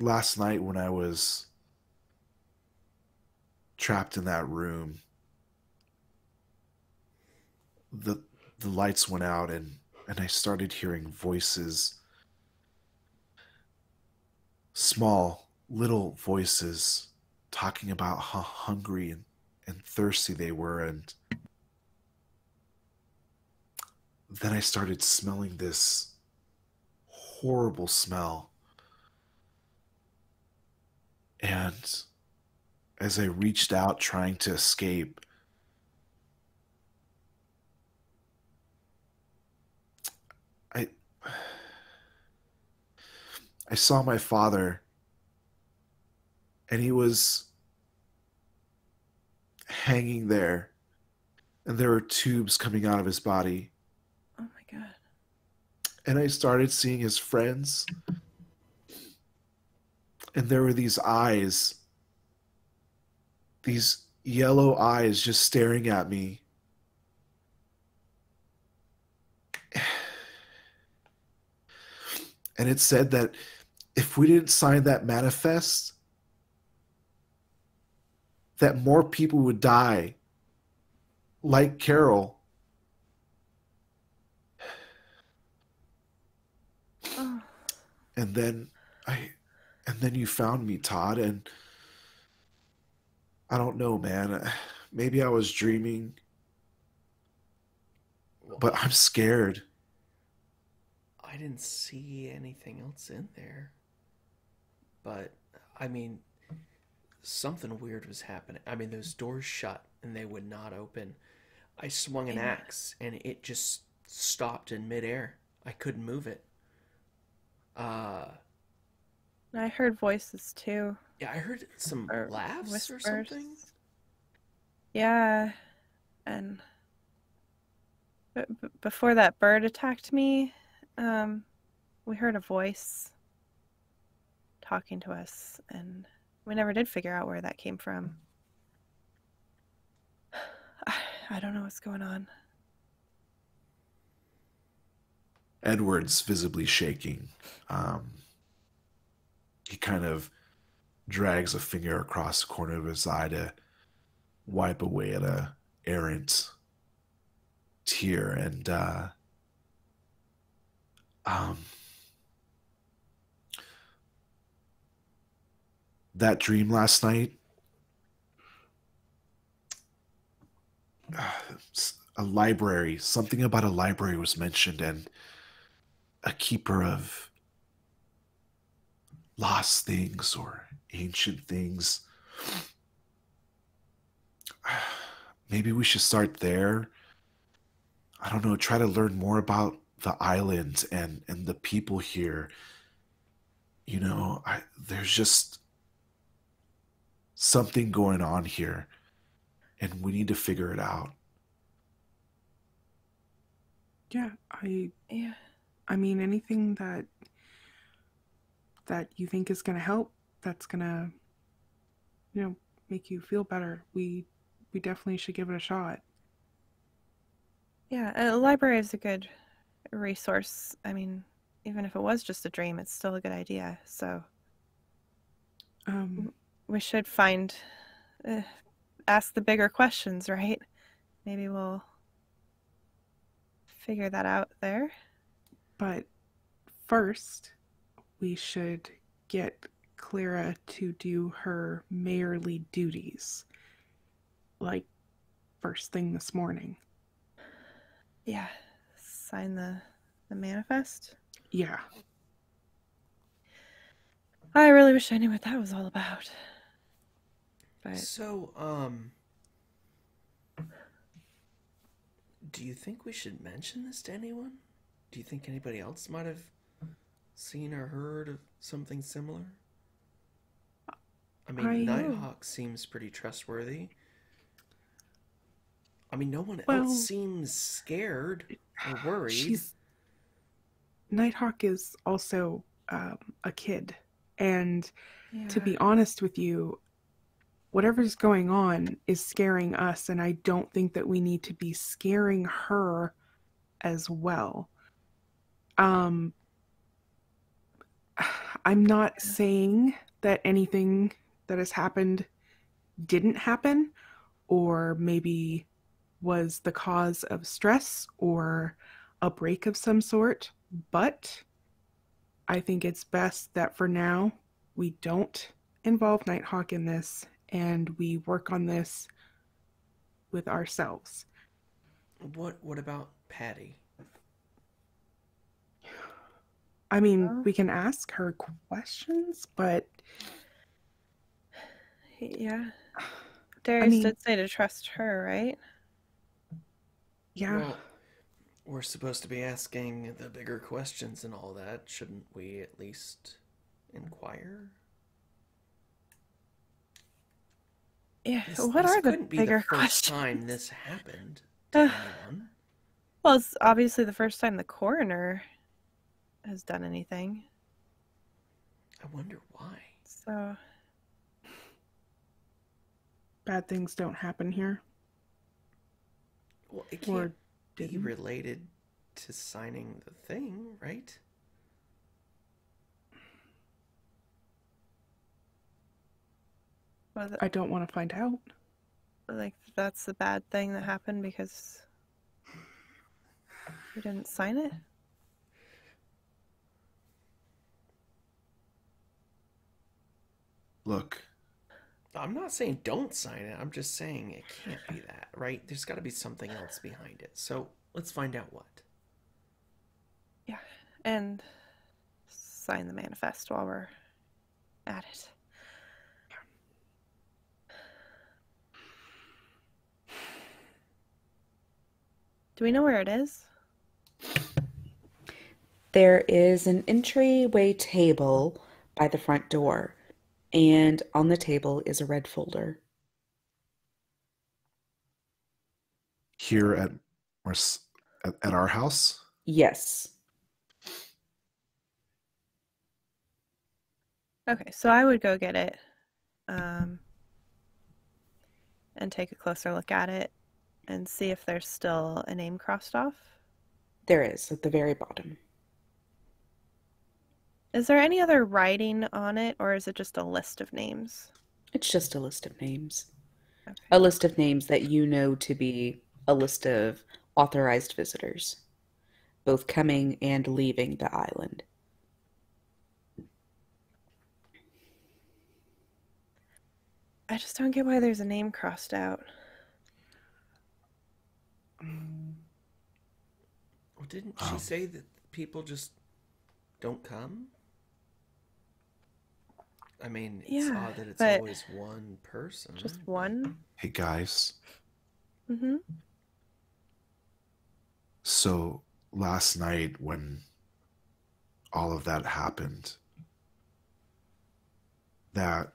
S5: Last night when I was trapped in that room, the lights went out and I started hearing voices, small little voices, talking about how hungry and thirsty they were. And then I started smelling this horrible smell. And as I reached out trying to escape, I saw my father, and he was hanging there, and there were tubes coming out of his body.
S4: Oh my god.
S5: And I started seeing his friends, and there were these eyes, these yellow eyes just staring at me. And it said that if we didn't sign that manifest, that more people would die, like Carol.
S4: Oh.
S5: And then and then you found me, Todd, and I don't know, man. Maybe I was dreaming, but I'm scared.
S3: I didn't see anything else in there. But, I mean, something weird was happening. I mean, those doors shut and they would not open. I swung an axe and it just stopped in midair. I couldn't move it.
S4: I heard voices too.
S3: Yeah, I heard some laughs
S4: whispers.
S3: or something.
S4: Yeah, and before that bird attacked me, we heard a voice talking to us, and we never did figure out where that came from. I don't know what's going on.
S5: Edward's visibly shaking. He kind of drags a finger across the corner of his eye to wipe away at a errant tear, and that dream last night, a library, something about a library was mentioned, and a keeper of lost things or ancient things. Maybe we should start there. I don't know, try to learn more about the island and the people here. You know, there's just something going on here, and we need to figure it out.
S2: Yeah, I mean, anything that you think is going to help, that's going to, make you feel better. We definitely should give it a shot.
S4: Yeah, a library is a good resource. I mean, even if it was just a dream, it's still a good idea. So we should ask the bigger questions, right? Maybe we'll figure that out there.
S2: But first, we should get Clara to do her mayorly duties, like first thing this morning.
S4: Yeah, sign the manifest.
S2: Yeah.
S4: I really wish I knew what that was all about. But
S3: So, do you think we should mention this to anyone? Do you think anybody else might have seen or heard of something similar? I mean, Nighthawk seems pretty trustworthy. I mean, no one else seems scared or worried.
S2: Nighthawk is also a kid. And to be honest with you, whatever's going on is scaring us, and I don't think that we need to be scaring her as well. I'm not saying that anything that has happened didn't happen, or maybe was the cause of stress or a break of some sort, but I think it's best that for now we don't involve Nighthawk in this, and we work on this with ourselves.
S3: What about Patty?
S2: I mean, we can ask her questions, but
S4: yeah, Darius did say to trust her, right?
S2: Yeah.
S3: Well, we're supposed to be asking the bigger questions and all that. Shouldn't we at least inquire?
S4: Yeah. What are the bigger questions?
S3: First time this happened to anyone.
S4: Well, it's obviously the first time the coroner has done anything.
S3: I wonder why.
S4: So
S2: bad things don't happen here.
S3: Well, it can't be related to signing the thing, right?
S4: Well,
S2: I don't want to find out.
S4: Like, that's the bad thing that happened because you didn't sign it?
S5: Look,
S3: I'm not saying don't sign it. I'm just saying it can't be that, right? There's got to be something else behind it. So let's find out what.
S4: Yeah, and sign the manifest while we're at it. Do we know where it is?
S1: There is an entryway table by the front door, and on the table is a red folder.
S5: here at our house.
S1: Yes.
S4: Okay, so I would go get it and take a closer look at it and see if there's still a name crossed off.
S1: There is at the very bottom.
S4: Is there any other writing on it, or is it just a list of names?
S1: It's just a list of names.
S4: Okay.
S1: A list of names that you know to be a list of authorized visitors, both coming and leaving the island.
S4: I just don't get why there's a name crossed out.
S3: Well, didn't she say that people just don't come? I mean, it's
S4: Yeah,
S3: odd that it's
S4: but
S3: always one person.
S4: just one?
S5: Hey guys,
S4: Mm-hmm.
S5: so last night when all of that happened, that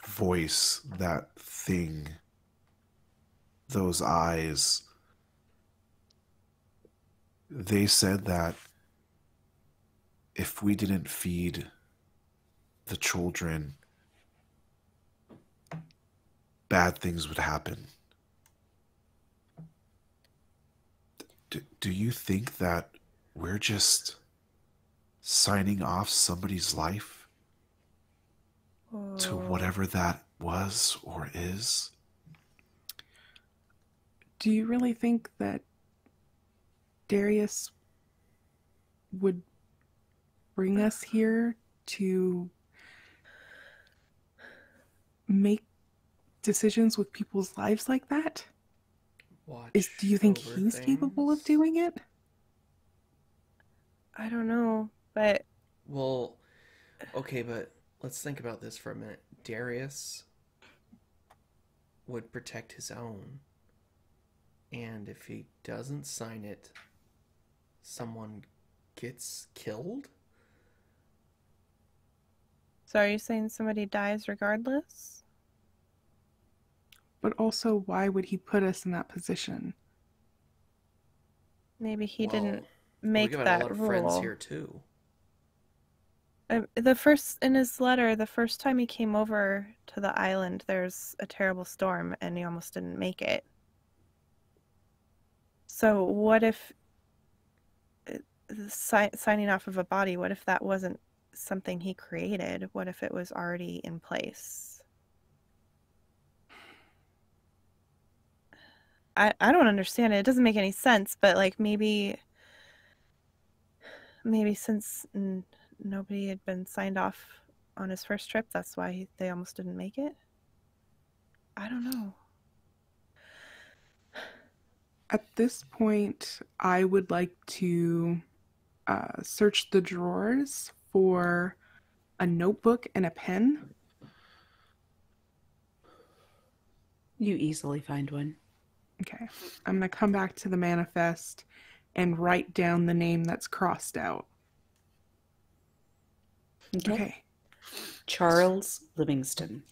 S5: voice, that thing, those eyes, they said that if we didn't feed the children, bad things would happen. Do you think that we're just signing off somebody's life to whatever that was or is?
S2: Do you really think that Darius would bring us here to make decisions with people's lives like that? Do you think he's capable of doing it?
S4: I don't know, but...
S3: Well, okay, but let's think about this for a minute. Darius would protect his own. And if he doesn't sign it, someone gets killed?
S4: So are you saying somebody dies regardless?
S2: But also, why would he put us in that position?
S4: Maybe he didn't
S3: we
S4: make
S3: got
S4: that
S3: a lot of
S4: rule.
S3: friends here too.
S4: In his letter, the first time he came over to the island, there's a terrible storm and he almost didn't make it. So what if signing off of a body, what if that wasn't something he created? What if it was already in place? I don't understand it. It doesn't make any sense, but like maybe since nobody had been signed off on his first trip, that's why they almost didn't make it. I don't know.
S2: At this point, I would like to search the drawers for a notebook and a pen.
S1: You easily find one.
S2: Okay. I'm going to come back to the manifest and write down the name that's crossed out. Okay.
S1: Charles Livingston.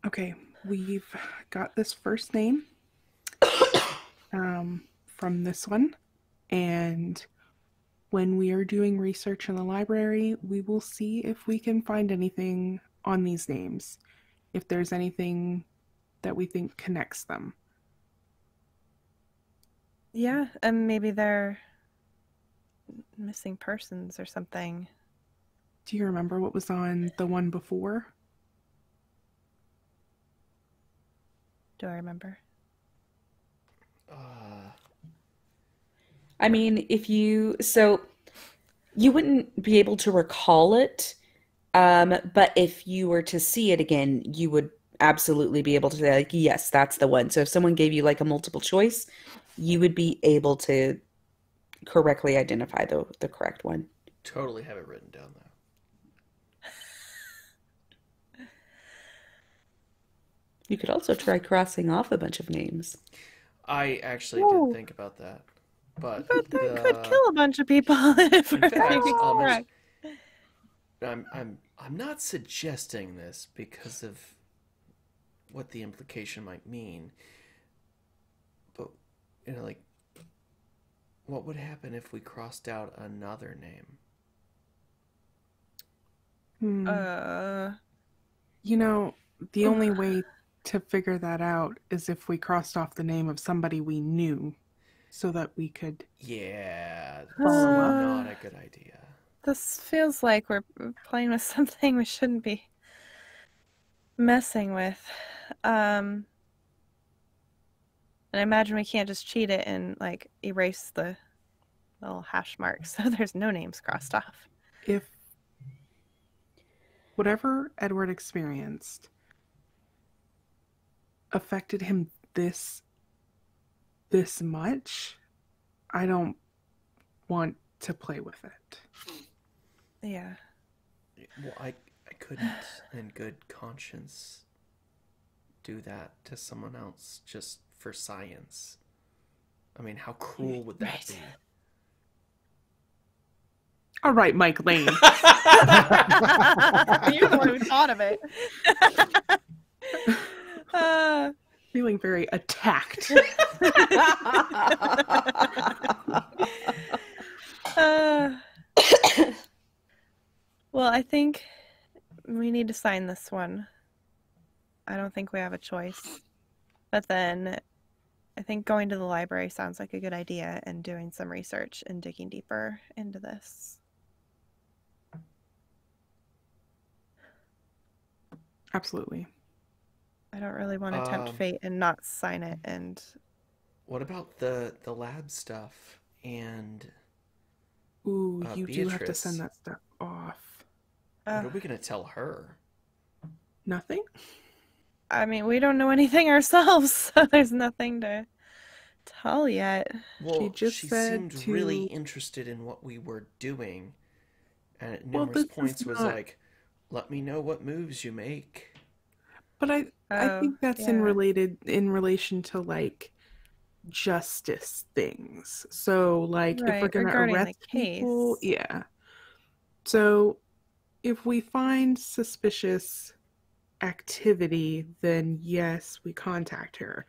S2: Okay, we've got this first name from this one, and when we are doing research in the library, we will see if we can find anything on these names, if there's anything that we think connects them.
S4: Yeah, and maybe they're missing persons or something.
S2: Do you remember what was on the one before?
S4: Do I remember?
S1: I mean, so you wouldn't be able to recall it, but if you were to see it again, you would absolutely be able to say, like, yes, that's the one. So if someone gave you like a multiple choice, you would be able to correctly identify the correct one.
S3: Totally have it written down though.
S1: You could also try crossing off a bunch of names.
S3: I actually did
S4: Whoa.
S3: think about that, but
S4: But that could kill a bunch of people if
S3: in
S4: we're
S3: fact,
S4: being correct.
S3: I'm not suggesting this because of what the implication might mean, but like, what would happen if we crossed out another name?
S2: You know, the only way to figure that out is if we crossed off the name of somebody we knew so that we could
S3: Yeah,
S2: follow up.
S3: not a good idea.
S4: This feels like we're playing with something we shouldn't be messing with. And I imagine we can't just cheat it and like erase the little hash marks so there's no names crossed off.
S2: If whatever Edward experienced affected him this much, I don't want to play with it.
S4: Yeah.
S3: Well, I couldn't, in good conscience, do that to someone else just for science. I mean, how cruel would that be?
S2: All right, Mike Lane.
S4: You're the one who thought of it.
S2: Feeling very attacked.
S4: Well, I think we need to sign this one. I don't think we have a choice. But then I think going to the library sounds like a good idea and doing some research and digging deeper into this.
S2: Absolutely.
S4: I don't really want to tempt fate and not sign it. And
S3: what about the lab stuff and
S2: ooh, you
S3: Beatrice?
S2: Do have to send that stuff off.
S3: What are we gonna tell her?
S2: Nothing?
S4: I mean, we don't know anything ourselves, so there's nothing to tell yet.
S3: Well, she seemed really interested in what we were doing, and at numerous points was like, let me know what moves you make.
S2: But I think that's in relation to like justice things. So like if we're gonna arrest people, yeah. So if we find suspicious activity, then yes, we contact her.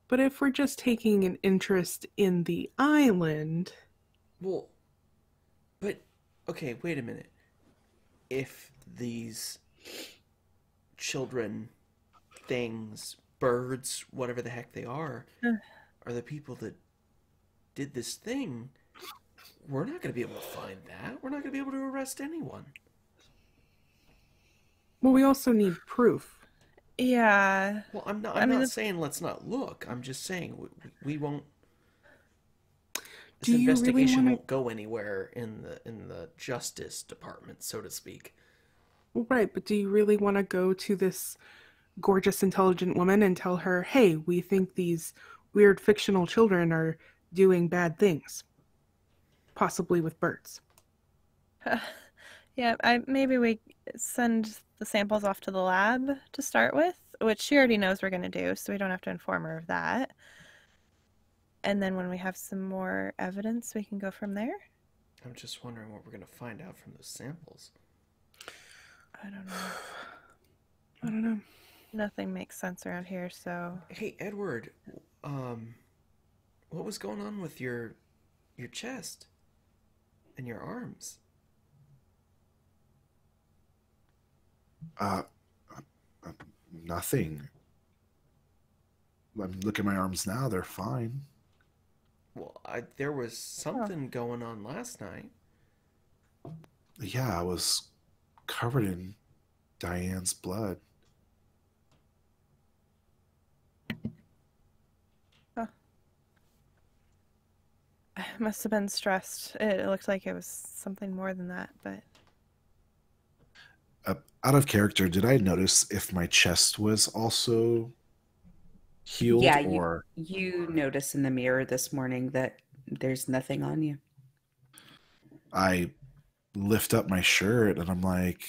S2: But if we're just taking an interest in the island,
S3: well, but okay, wait a minute. If these children, things, birds, whatever the heck they are the people that did this thing, we're not going to be able to find that. We're not going to be able to arrest anyone.
S2: Well, we also need proof.
S4: Yeah.
S3: Well, I'm not saying let's not look. I'm just saying we won't. This investigation won't go anywhere in the Justice Department, so to speak.
S2: Right, but do you really want to go to this gorgeous, intelligent woman and tell her, hey, we think these weird fictional children are doing bad things, possibly with birds?
S4: Yeah, maybe we send the samples off to the lab to start with, which she already knows we're going to do, so we don't have to inform her of that. And then when we have some more evidence, we can go from there.
S3: I'm just wondering what we're going to find out from those samples.
S4: I don't know.
S2: I don't know.
S4: Nothing makes sense around here, so...
S3: Hey, Edward, what was going on with your chest and your arms?
S5: Nothing. I mean, look at my arms now; they're fine.
S3: Well, there was something going on last night.
S5: Yeah, I was covered in Diane's blood.
S4: must have been stressed. It looked like it was something more than that, but
S5: Out of character, did I notice if my chest was also healed,
S1: Yeah,
S5: or
S1: you notice in the mirror this morning that there's nothing on you.
S5: I lift up my shirt and I'm like,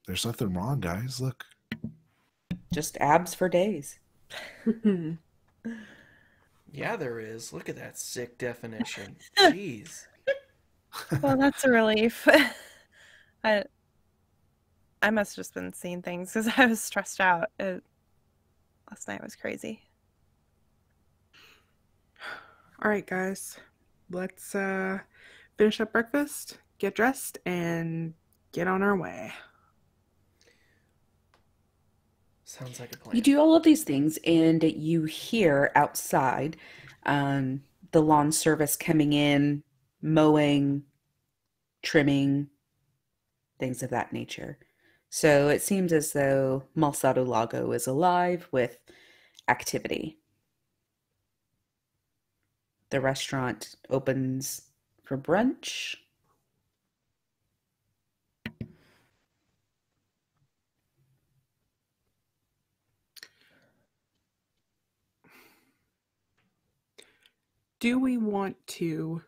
S5: there's nothing wrong, guys. Look.
S1: Just abs for days.
S3: Yeah, there is. Look at that sick definition. Jeez.
S4: well, that's a relief. I must have just been seeing things because I was stressed out. Last night was crazy.
S2: All right, guys. Let's finish up breakfast, get dressed, and get on our way.
S3: Sounds like a plan.
S1: You do all of these things, and you hear outside the lawn service coming in, mowing, trimming, things of that nature. So it seems as though Malsado Lago is alive with activity. The restaurant opens for brunch.
S2: Do we want to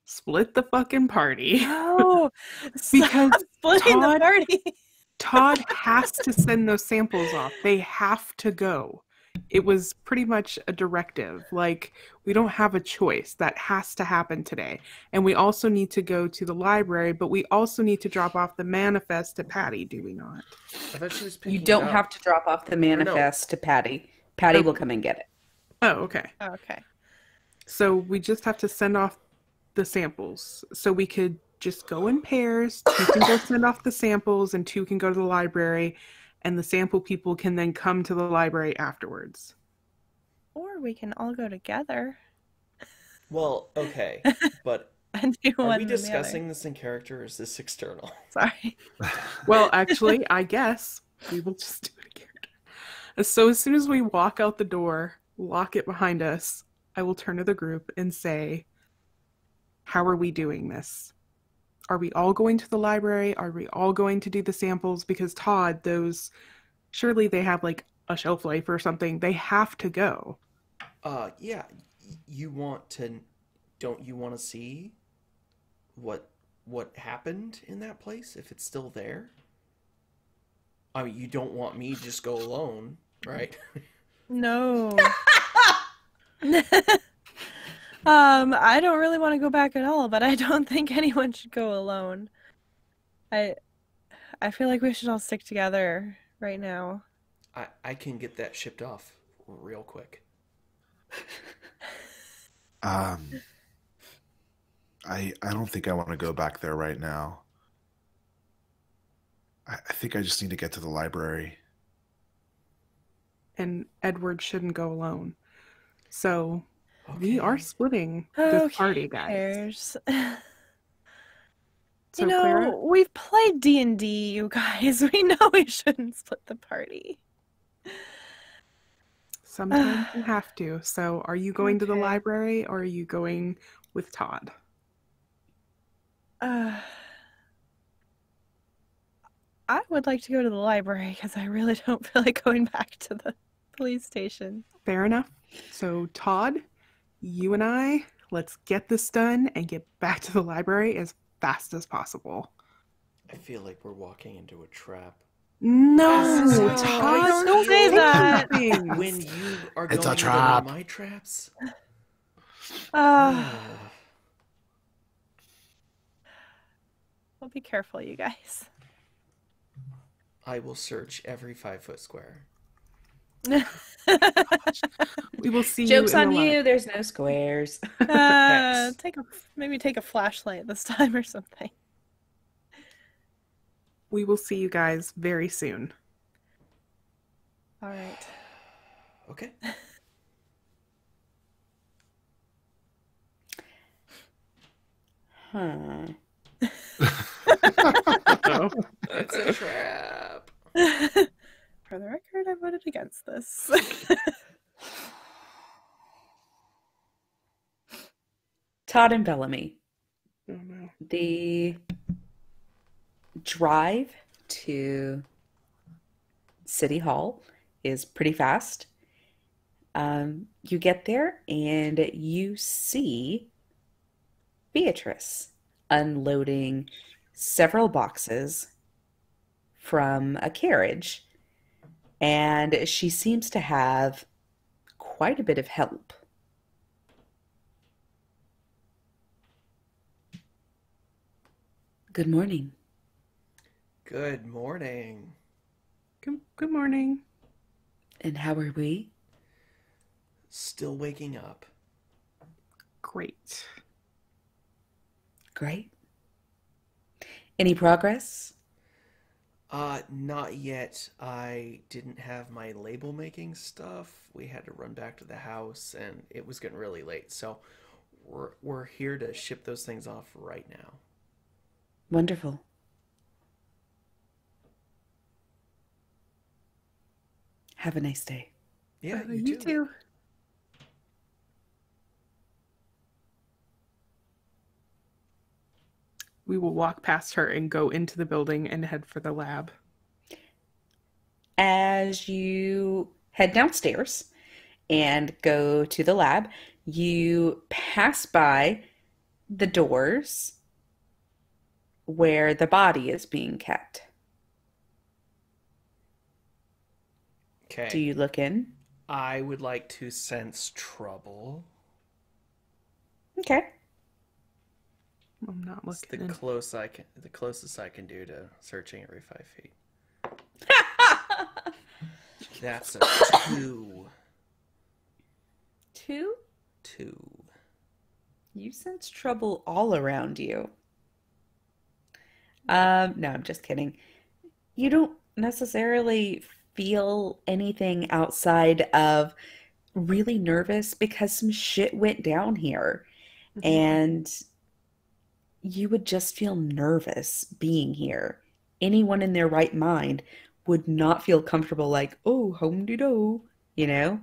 S2: split the fucking party?
S4: Oh,
S2: Because
S4: splitting the party.
S2: Todd has to send those samples off. They have to go. It was pretty much a directive. Like, we don't have a choice. That has to happen today. And we also need to go to the library, but we also need to drop off the manifest to Patty, do we not?
S3: I thought she was picking
S1: You
S3: it
S1: don't
S3: up.
S1: have to drop off the manifest to Patty. Patty will come and get it.
S2: Oh, okay.
S4: Okay.
S2: So we just have to send off the samples. So we could just go in pairs. 2 can go send off the samples and 2 can go to the library. And the sample people can then come to the library afterwards.
S4: Or we can all go together.
S3: Well, okay, but
S4: And do
S3: are
S4: one
S3: we
S4: and the
S3: discussing this in character, or is this external?
S4: other. Sorry.
S2: Well, actually, I guess we will just do it again. So as soon as we walk out the door, lock it behind us, I will turn to the group and say, how are we doing this? Are we all going to the library? Are we all going to do the samples? Because Todd, those, surely they have like a shelf life or something. They have to go.
S3: Yeah, don't you want to see what happened in that place, if it's still there? I mean, you don't want me to just go alone, right?
S4: No. I don't really want to go back at all, but I don't think anyone should go alone. I feel like we should all stick together right now.
S3: I can get that shipped off real quick.
S5: I don't think I want to go back there right now. I think I just need to get to the library.
S2: And Edward shouldn't go alone. So we
S3: Okay.
S2: are splitting
S4: Who
S2: this party, guys.
S4: cares?
S2: So,
S4: You know,
S2: Clara?
S4: we've played D&D, you guys. We know we shouldn't split the party.
S2: Sometimes you have to. So are you going to the
S4: Okay.
S2: library or are you going with Todd?
S4: I would like to go to the library because I really don't feel like going back to the police station.
S2: Fair enough. So Todd, you and I, let's get this done and get back to the library as fast as possible.
S3: I feel like we're walking into a trap.
S2: No,
S3: No,
S2: Todd,
S4: don't say that.
S3: When you are
S5: It's
S3: going
S5: a trap.
S3: into my traps?
S4: Well, be careful, you guys.
S3: I will search every 5-foot square.
S2: we will see
S1: Joke's
S2: you in
S1: on
S2: the
S1: you. There's no squares.
S3: Hex.
S4: Maybe take a flashlight this time or something.
S2: We will see you guys very soon.
S4: All right.
S3: Okay.
S1: Huh.
S3: It's a trap.
S4: For the record, I voted against this.
S1: Todd and Bellamy,
S2: Oh no.
S1: the drive to City Hall is pretty fast. You get there and you see Beatrice unloading several boxes from a carriage, and she seems to have quite a bit of help. Good morning.
S3: Good morning.
S2: Good morning.
S1: And how are we?
S3: Still waking up.
S2: Great.
S1: Great. Any progress?
S3: Not yet. I didn't have my label making stuff. We had to run back to the house and it was getting really late. So we're here to ship those things off right now.
S1: Wonderful. Have a nice day.
S3: Yeah,
S2: You too. We will walk past her and go into the building and head for the lab.
S1: As you head downstairs and go to the lab, you pass by the doors where the body is being kept.
S3: Okay.
S1: Do you look in?
S3: I would like to sense trouble.
S1: Okay.
S2: I'm not
S3: It's
S2: looking.
S3: the closest I can do to searching every 5 feet. That's a 2.
S1: 2?
S3: 2.
S1: You sense trouble all around you. No, I'm just kidding. You don't necessarily feel anything outside of really nervous because some shit went down here. And you would just feel nervous being here. Anyone in their right mind would not feel comfortable like, oh, home de do, you know?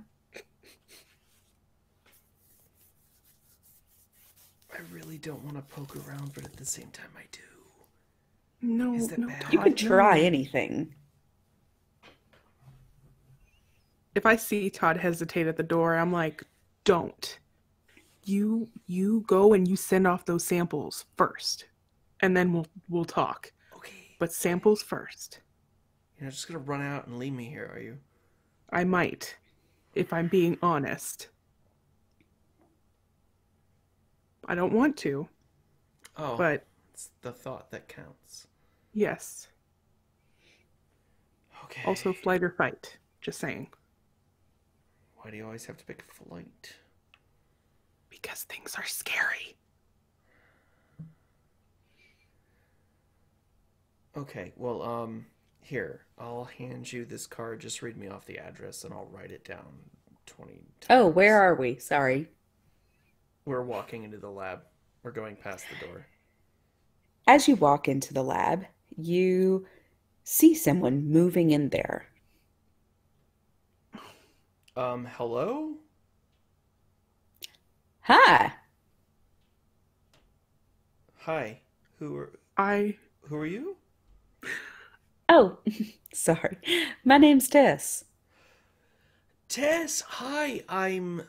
S3: I really don't want to poke around, but at the same time I do.
S2: No,
S3: Is that
S2: no,
S3: bad?
S1: You
S2: Todd,
S1: could try
S2: no.
S1: anything.
S2: If I see Todd hesitate at the door, I'm like, don't. You go and you send off those samples first. And then we'll talk.
S3: Okay.
S2: But samples first.
S3: You're not just gonna run out and leave me here, are you?
S2: I might, if I'm being honest. I don't want to,
S3: Oh,
S2: but
S3: it's the thought that counts.
S2: yes.
S3: Okay.
S2: Also, flight or fight. Just saying.
S3: Why do you always have to pick flight?
S2: Because things are scary.
S3: Okay, well, here, I'll hand you this card. Just read me off the address and I'll write it down 20 times.
S1: Oh, where are we? Sorry.
S3: We're walking into the lab. We're going past the door.
S1: As you walk into the lab, you see someone moving in there.
S3: Hello?
S1: Hi.
S3: Hi. Who are you?
S1: Oh, sorry. My name's Tess.
S3: Tess, hi. I'm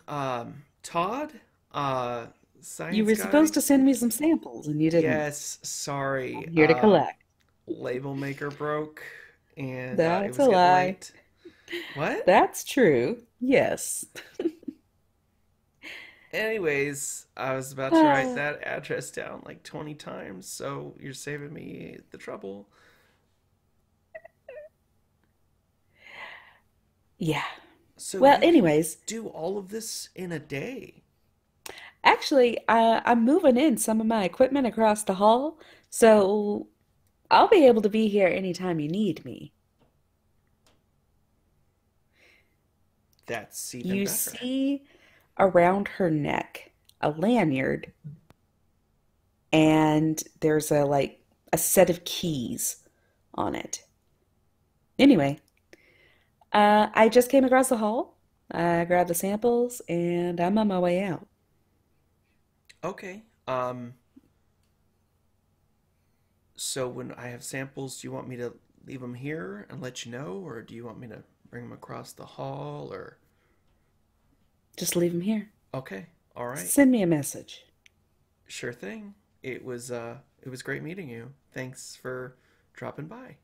S3: Todd. Science
S1: You were
S3: guy.
S1: supposed to send me some samples and you didn't.
S3: Yes, sorry.
S1: I'm here to collect.
S3: Label maker broke and it
S1: That's
S3: was
S1: a
S3: getting
S1: lie.
S3: late. What?
S1: That's true. Yes.
S3: Anyways, I was about to write that address down like 20 times, so you're saving me the trouble.
S1: Yeah.
S3: So
S1: Well,
S3: you can
S1: anyways,
S3: do all of this in a day.
S1: actually, I'm moving in some of my equipment across the hall, so I'll be able to be here anytime you need me.
S3: That's even
S1: You
S3: better.
S1: see around her neck a lanyard, and there's a set of keys on it. Anyway, I just came across the hall. I grabbed the samples, and I'm on my way out.
S3: Okay. Um, so when I have samples, do you want me to leave them here and let you know, or do you want me to bring them across the hall, or?
S1: Just leave him here.
S3: Okay, all right.
S1: Send me a message.
S3: Sure thing. It was great meeting you. Thanks for dropping by.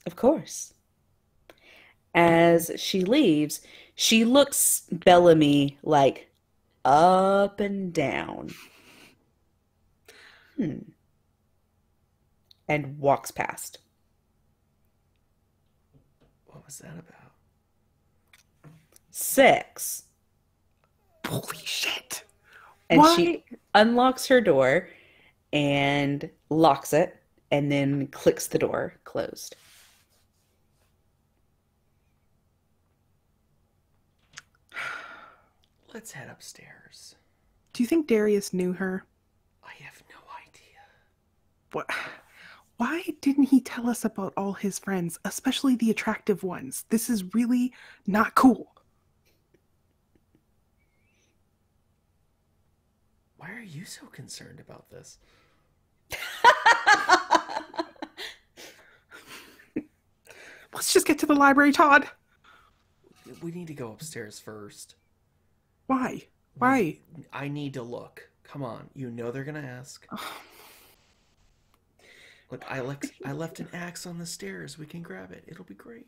S1: Of course. As she leaves, she looks Bellamy like up and down. And walks past.
S3: What was that about?
S1: Sex.
S2: Holy shit.
S1: And
S2: Why?
S1: she unlocks her door and locks it and then clicks the door closed.
S3: Let's head upstairs.
S2: Do you think Darius knew her?
S3: I have no idea.
S2: What? Why didn't he tell us about all his friends, especially the attractive ones? This is really not cool.
S3: Why are you so concerned about this?
S2: Let's just get to the library, Todd.
S3: We need to go upstairs first.
S2: Why? Why?
S3: I need to look. Come on. You know they're going to ask. Look, I left an axe on the stairs. We can grab it. It'll be great.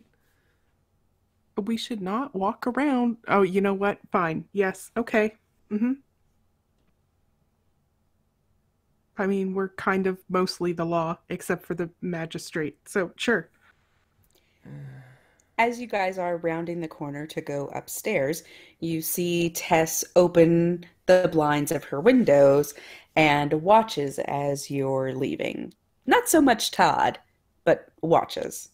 S2: We should not walk around. Oh, you know what? Fine. Yes. Okay. I mean, we're kind of mostly the law, except for the magistrate. So, sure.
S1: As you guys are rounding the corner to go upstairs, you see Tess open the blinds of her windows and watches as you're leaving. Not so much Todd, but watches.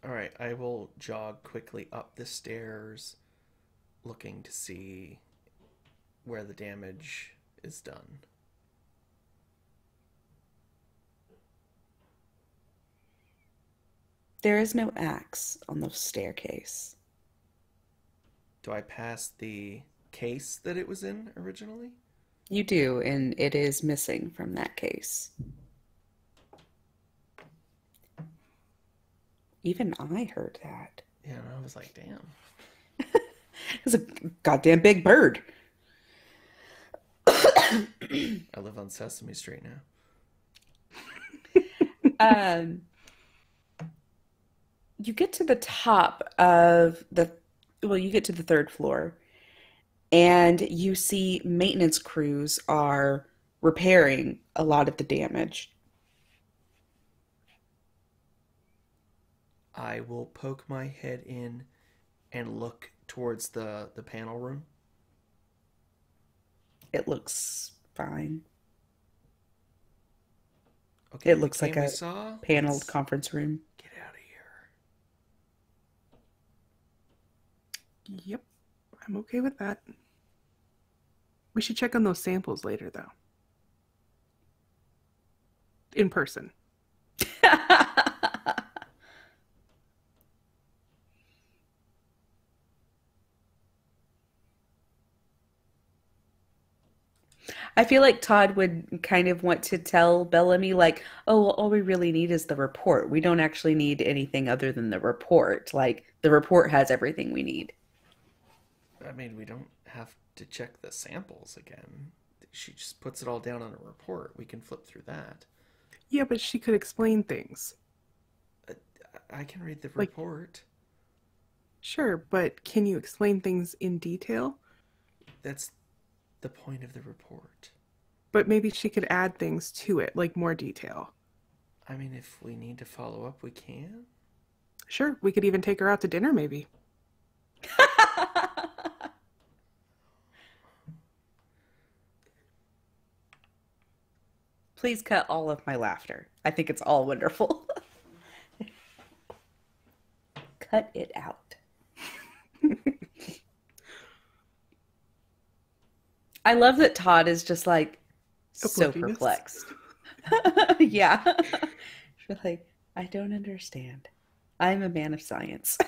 S3: All right, I will jog quickly up the stairs, looking to see where the damage is done.
S1: There is no axe on the staircase.
S3: Do I pass the case that it was in originally?
S1: You do, and it is missing from that case. Even I heard that.
S3: Yeah, and I was like, damn.
S1: It's a goddamn big bird.
S3: I live on Sesame Street now.
S1: You get to the top of you get to the third floor, and you see maintenance crews are repairing a lot of the damage.
S3: I will poke my head in and look towards the panel room.
S1: It looks fine.
S3: Okay,
S1: It looks like a paneled
S3: Let's
S1: conference room.
S3: get out of here.
S2: Yep. I'm okay with that. We should check on those samples later, though. In person.
S1: I feel like Todd would kind of want to tell Bellamy, like, oh, well, all we really need is the report. We don't actually need anything other than the report. Like, the report has everything we need.
S3: I mean, we don't have to check the samples again. She just puts it all down on a report. We can flip through that.
S2: Yeah, but she could explain things.
S3: I can read the report.
S2: Sure, but can you explain things in detail?
S3: That's the point of the report.
S2: But maybe she could add things to it, like more detail.
S3: I mean, if we need to follow up, we can.
S2: Sure, we could even take her out to dinner, maybe.
S1: Please cut all of my laughter. I think it's all wonderful. Cut it out. I love that Todd is just like so
S2: Oblivious.
S1: perplexed. Yeah. She's like, I don't understand. I'm a man of science.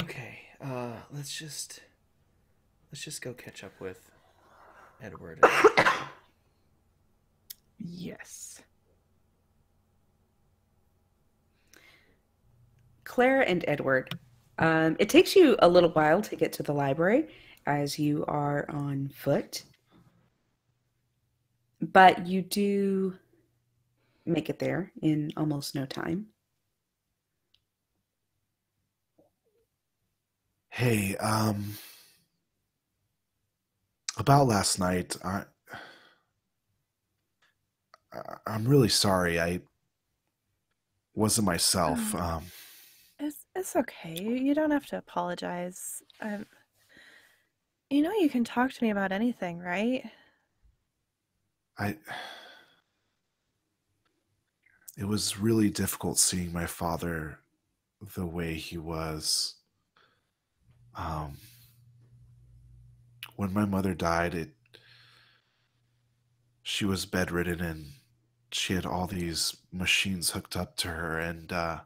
S3: Okay, let's just go catch up with Edward.
S2: Yes.
S1: Claire and Edward, it takes you a little while to get to the library as you are on foot, but you do make it there in almost no time.
S5: Hey, about last night, I'm really sorry. I wasn't myself.
S4: It's okay. You don't have to apologize. You know you can talk to me about anything, right?
S5: It was really difficult seeing my father the way he was. When my mother died, she was bedridden and she had all these machines hooked up to her, and
S4: Oh,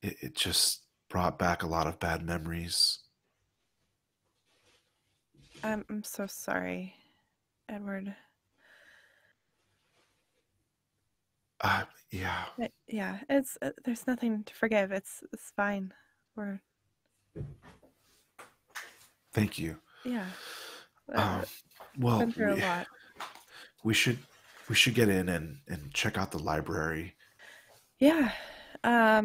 S5: it just brought back a lot of bad memories.
S4: I'm so sorry, Edward.
S5: Yeah,
S4: Yeah, it's there's nothing to forgive. It's fine. We're
S5: thank you.
S4: yeah.
S5: Um, well,
S4: Been through a lot.
S5: we should get in and check out the library.
S4: Yeah. I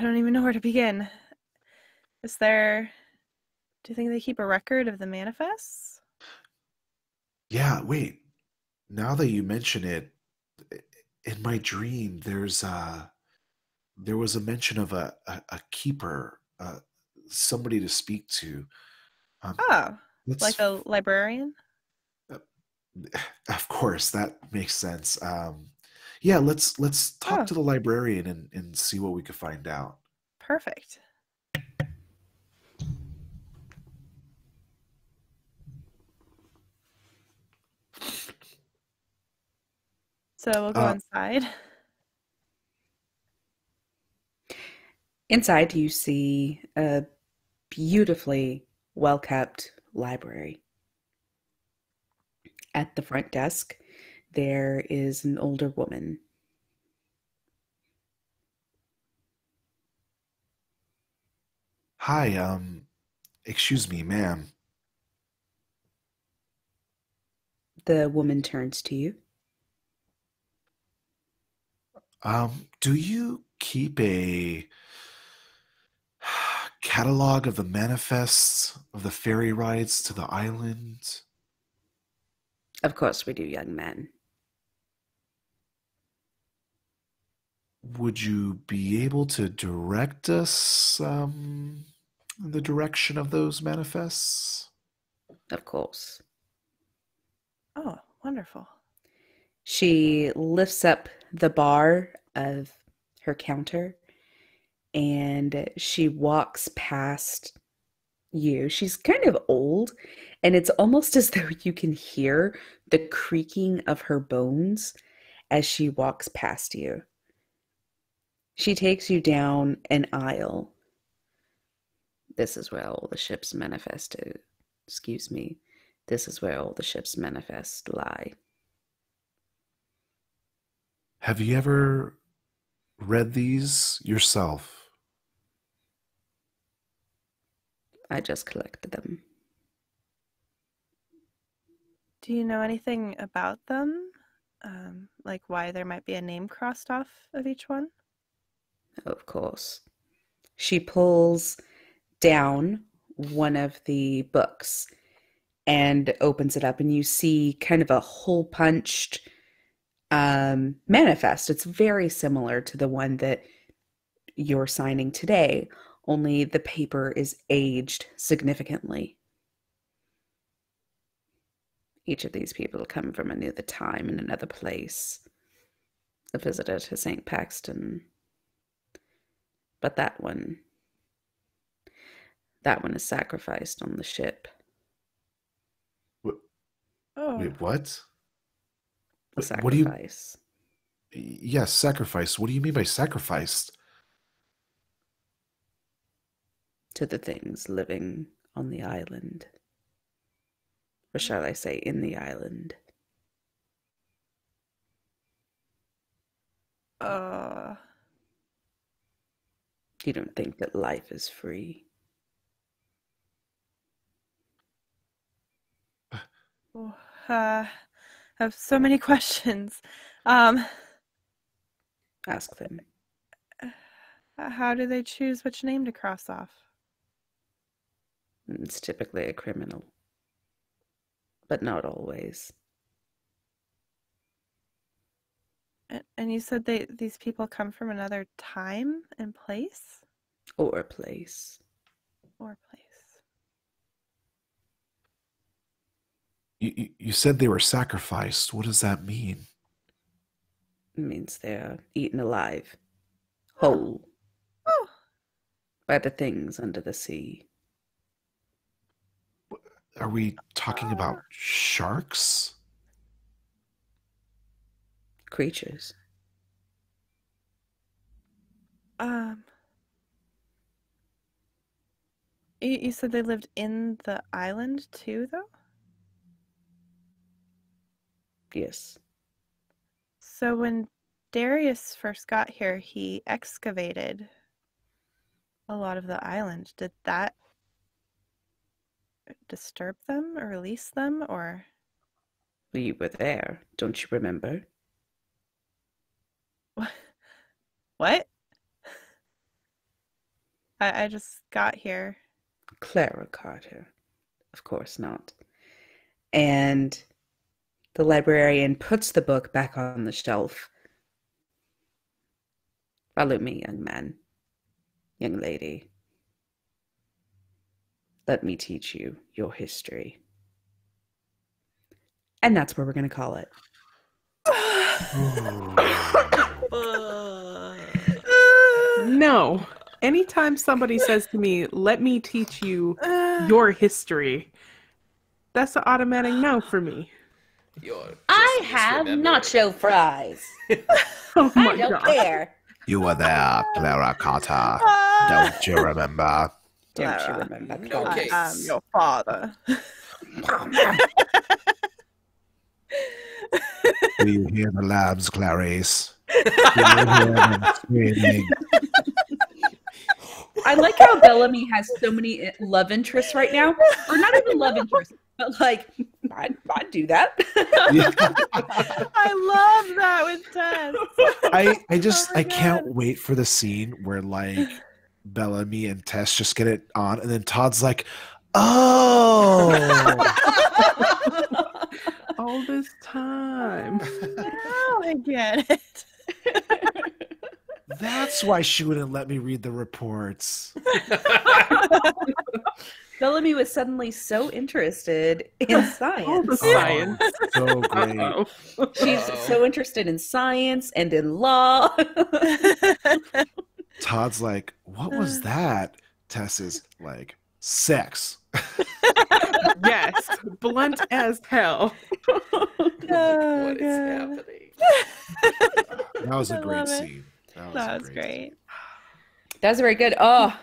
S4: don't even know where to begin. Is there? Do you think they keep a record of the manifests?
S5: Yeah, wait. Now that you mention it, in my dream, there was a mention of a keeper, somebody to speak to. Um,
S4: Oh, like
S5: let's,
S4: a librarian?
S5: of course, that makes sense. Yeah, let's talk
S4: Oh,
S5: to the librarian and see what we could find out.
S4: perfect. So we'll go
S5: Uh,
S4: inside.
S1: Inside, you see a beautifully well kept library. At the front desk, there is an older woman.
S5: Hi, excuse me, ma'am.
S1: The woman turns to you.
S5: Do you keep a catalog of the manifests of the ferry rides to the island?
S1: Of course, we do, young man.
S5: Would you be able to direct us in the direction of those manifests?
S1: Of course.
S4: Oh, wonderful.
S1: She lifts up the bar of her counter and she walks past you. She's kind of old, and it's almost as though you can hear the creaking of her bones as she walks past you. She takes you down an aisle. This is where all the ships manifest. Excuse me. This is where all the ships manifest lie.
S5: Have you ever read these yourself?
S1: I just collected them.
S4: Do you know anything about them? Like why there might be a name crossed off of each one?
S1: Of course. She pulls down one of the books and opens it up, and you see kind of a hole punched manifest. It's very similar to the one that you're signing today, only the paper is aged significantly. Each of these people come from another time and another place, a visitor to St. Paxton. But that one is sacrificed on the ship.
S4: Oh,
S5: Wait, what? What do you?
S1: Sacrifice.
S5: Yes, sacrifice. What do you mean by sacrificed?
S1: to the things living on the island. Or shall I say, in the island? You don't think that life is free?
S4: I have so many questions.
S1: Ask them.
S4: How do they choose which name to cross off?
S1: It's typically a criminal, but not always.
S4: And you said these people come from another time and place?
S1: Or place.
S4: Or place.
S5: You said they were sacrificed. What does that mean?
S1: It means they're eaten alive, whole, by the things under the sea.
S5: Are we talking about sharks?
S1: Creatures.
S4: You said they lived in the island too, though?
S1: Yes.
S4: So when Darius first got here, he excavated a lot of the island. Did that disturb them or release them, or?
S1: You were there, don't you remember?
S4: What? I just got here.
S1: Clara Carter. Of course not. And the librarian puts the book back on the shelf. Follow me, young man. Young lady. Let me teach you your history. And that's where we're going to call it.
S2: No. Anytime somebody says to me, let me teach you your history, that's an automatic no for me.
S1: I have nacho fries.
S2: Oh my
S1: I don't
S2: God.
S1: care.
S5: You were there, Clara Carter. Don't you remember?
S1: Don't you remember?
S3: Okay.
S4: I am your father.
S5: Do you hear the lambs, Clarice? Do you hear them screaming?
S1: I like how Bellamy has so many love interests right now. Or not even love interests, but like, I'd do that.
S4: I love that with Tess.
S5: I can't wait for the scene where like Bellamy and Tess just get it on, and then Todd's like, "Oh,
S2: All this time.
S4: Now I get it.
S5: that's why she wouldn't let me read the reports."
S1: Bellamy was suddenly so interested in
S2: All
S1: science.
S2: the science.
S5: So great.
S2: Uh-oh.
S1: She's so interested in science and in law.
S5: Todd's like, "What was that?" Tess is like, "Sex."
S2: Yes. Blunt as hell.
S3: What is happening?
S5: That was a
S4: I
S5: great
S4: love it.
S5: scene.
S4: That was great.
S1: That was very good. Oh,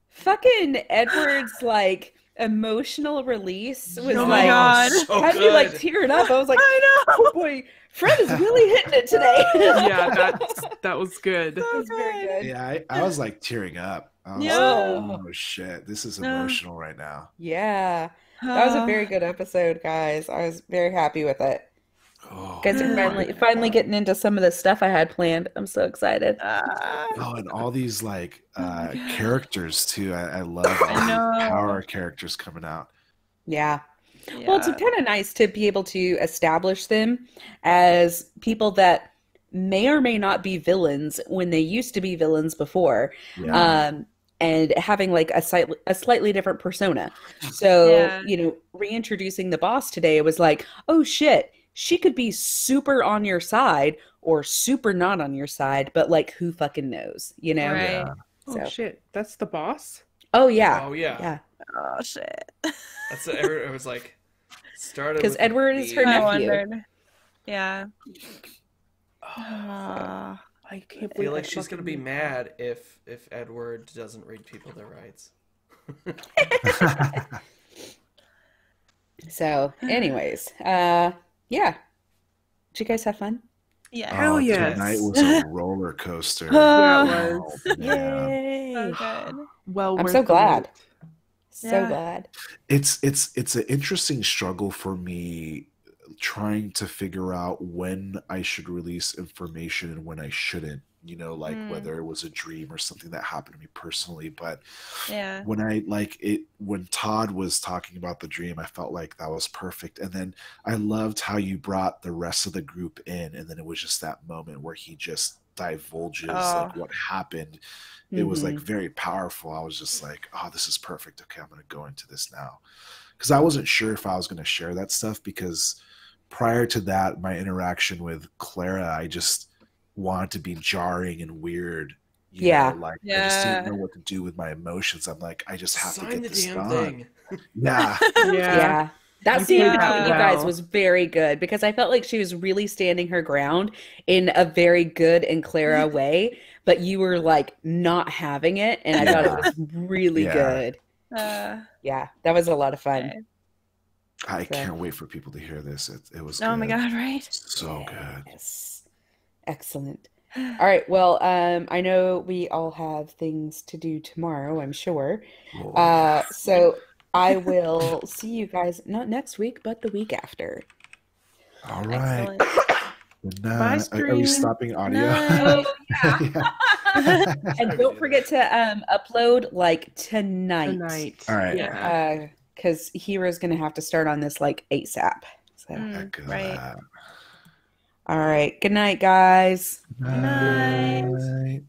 S1: fucking Edward's like emotional release was
S4: Oh my
S1: like,
S4: God.
S3: So
S1: had me like
S3: good.
S1: tearing up. I was like,
S4: I know.
S1: oh boy, Fred is really hitting it today.
S2: Yeah, that was good.
S1: That was very good.
S5: Yeah, I was like tearing up. I was
S4: Yeah.
S5: like, oh shit, this is
S4: Yeah.
S5: emotional right now.
S1: Yeah, that was a very good episode, guys. I was very happy with it.
S5: Oh,
S1: Guys are finally getting into some of the stuff I had planned. I'm so excited.
S5: oh, and all these like characters too. I love all
S4: I
S5: the
S4: know.
S5: power characters coming out.
S1: Yeah. Well, it's kind of nice to be able to establish them as people that may or may not be villains when they used to be villains before.
S5: Yeah.
S1: And having like a slightly different persona. So,
S4: Yeah.
S1: you know, reintroducing the boss today was like, oh shit, she could be super on your side or super not on your side, but like who fucking knows, you know?
S4: Right.
S5: Yeah.
S2: Oh
S1: So-
S2: shit, that's the boss?
S1: Oh yeah.
S3: Oh yeah.
S1: Yeah.
S4: Oh shit.
S3: That's what it was like. Started
S1: Because
S3: with
S1: Edward is her
S3: the-
S4: I
S1: nephew.
S4: wondered. Yeah.
S2: I can't
S3: I feel
S2: believe
S3: like
S2: I
S3: she's gonna be
S2: fucking-
S3: mad if Edward doesn't read people their rights.
S1: So, anyways, yeah. Did you guys have fun?
S4: Yeah.
S2: Hell yes.
S5: Tonight was a roller coaster.
S2: Yeah, it
S5: Oh,
S2: was.
S5: man.
S1: Yay!
S4: So good.
S2: Well
S1: I'm
S2: worth
S1: so
S2: the
S1: glad.
S2: wait.
S1: So
S4: Yeah.
S1: glad.
S5: It's an interesting struggle for me trying to figure out when I should release information and when I shouldn't, you know, like whether it was a dream or something that happened to me personally. But
S4: Yeah.
S5: when Todd was talking about the dream, I felt like that was perfect. And then I loved how you brought the rest of the group in, and then it was just that moment where he just divulges like what happened. It was like very powerful. I was just like, oh, this is perfect. Okay, I'm going to go into this now. Because I wasn't sure if I was going to share that stuff, because prior to that, my interaction with Clara, I just wanted to be jarring and weird. You know, like I just didn't know what to do with my emotions. I'm like, I just have to
S3: Sign
S5: get
S3: the
S5: this
S3: damn
S5: done.
S3: thing.
S5: Yeah.
S1: Yeah. That
S2: You
S1: scene
S2: played
S1: between
S2: that
S1: you guys
S2: well.
S1: was very good because I felt like she was really standing her ground in a very good and Clara way, but you were like not having it, and I thought it was really
S5: Yeah.
S1: good. Yeah, that was a lot of fun.
S4: Okay.
S5: I
S1: So-
S5: can't wait for people to hear this. It was
S4: Oh my
S5: good.
S4: god, right?
S5: So good.
S1: Yes. Excellent. All right. Well, I know we all have things to do tomorrow, I'm sure.
S5: Oh, yeah.
S1: So I will see you guys not next week, but the week after.
S5: All right.
S4: Excellent.
S5: Good
S2: Bye,
S5: night. Are we
S2: stream.
S5: stopping audio?
S4: Night.
S5: Yeah.
S1: And don't forget to upload like tonight.
S2: Tonight.
S5: All right.
S2: Yeah.
S1: Because Hero's gonna have to start on this like ASAP. So
S5: Heck of
S4: right.
S5: that.
S1: all right. Good night, guys.
S4: Night.
S5: Night.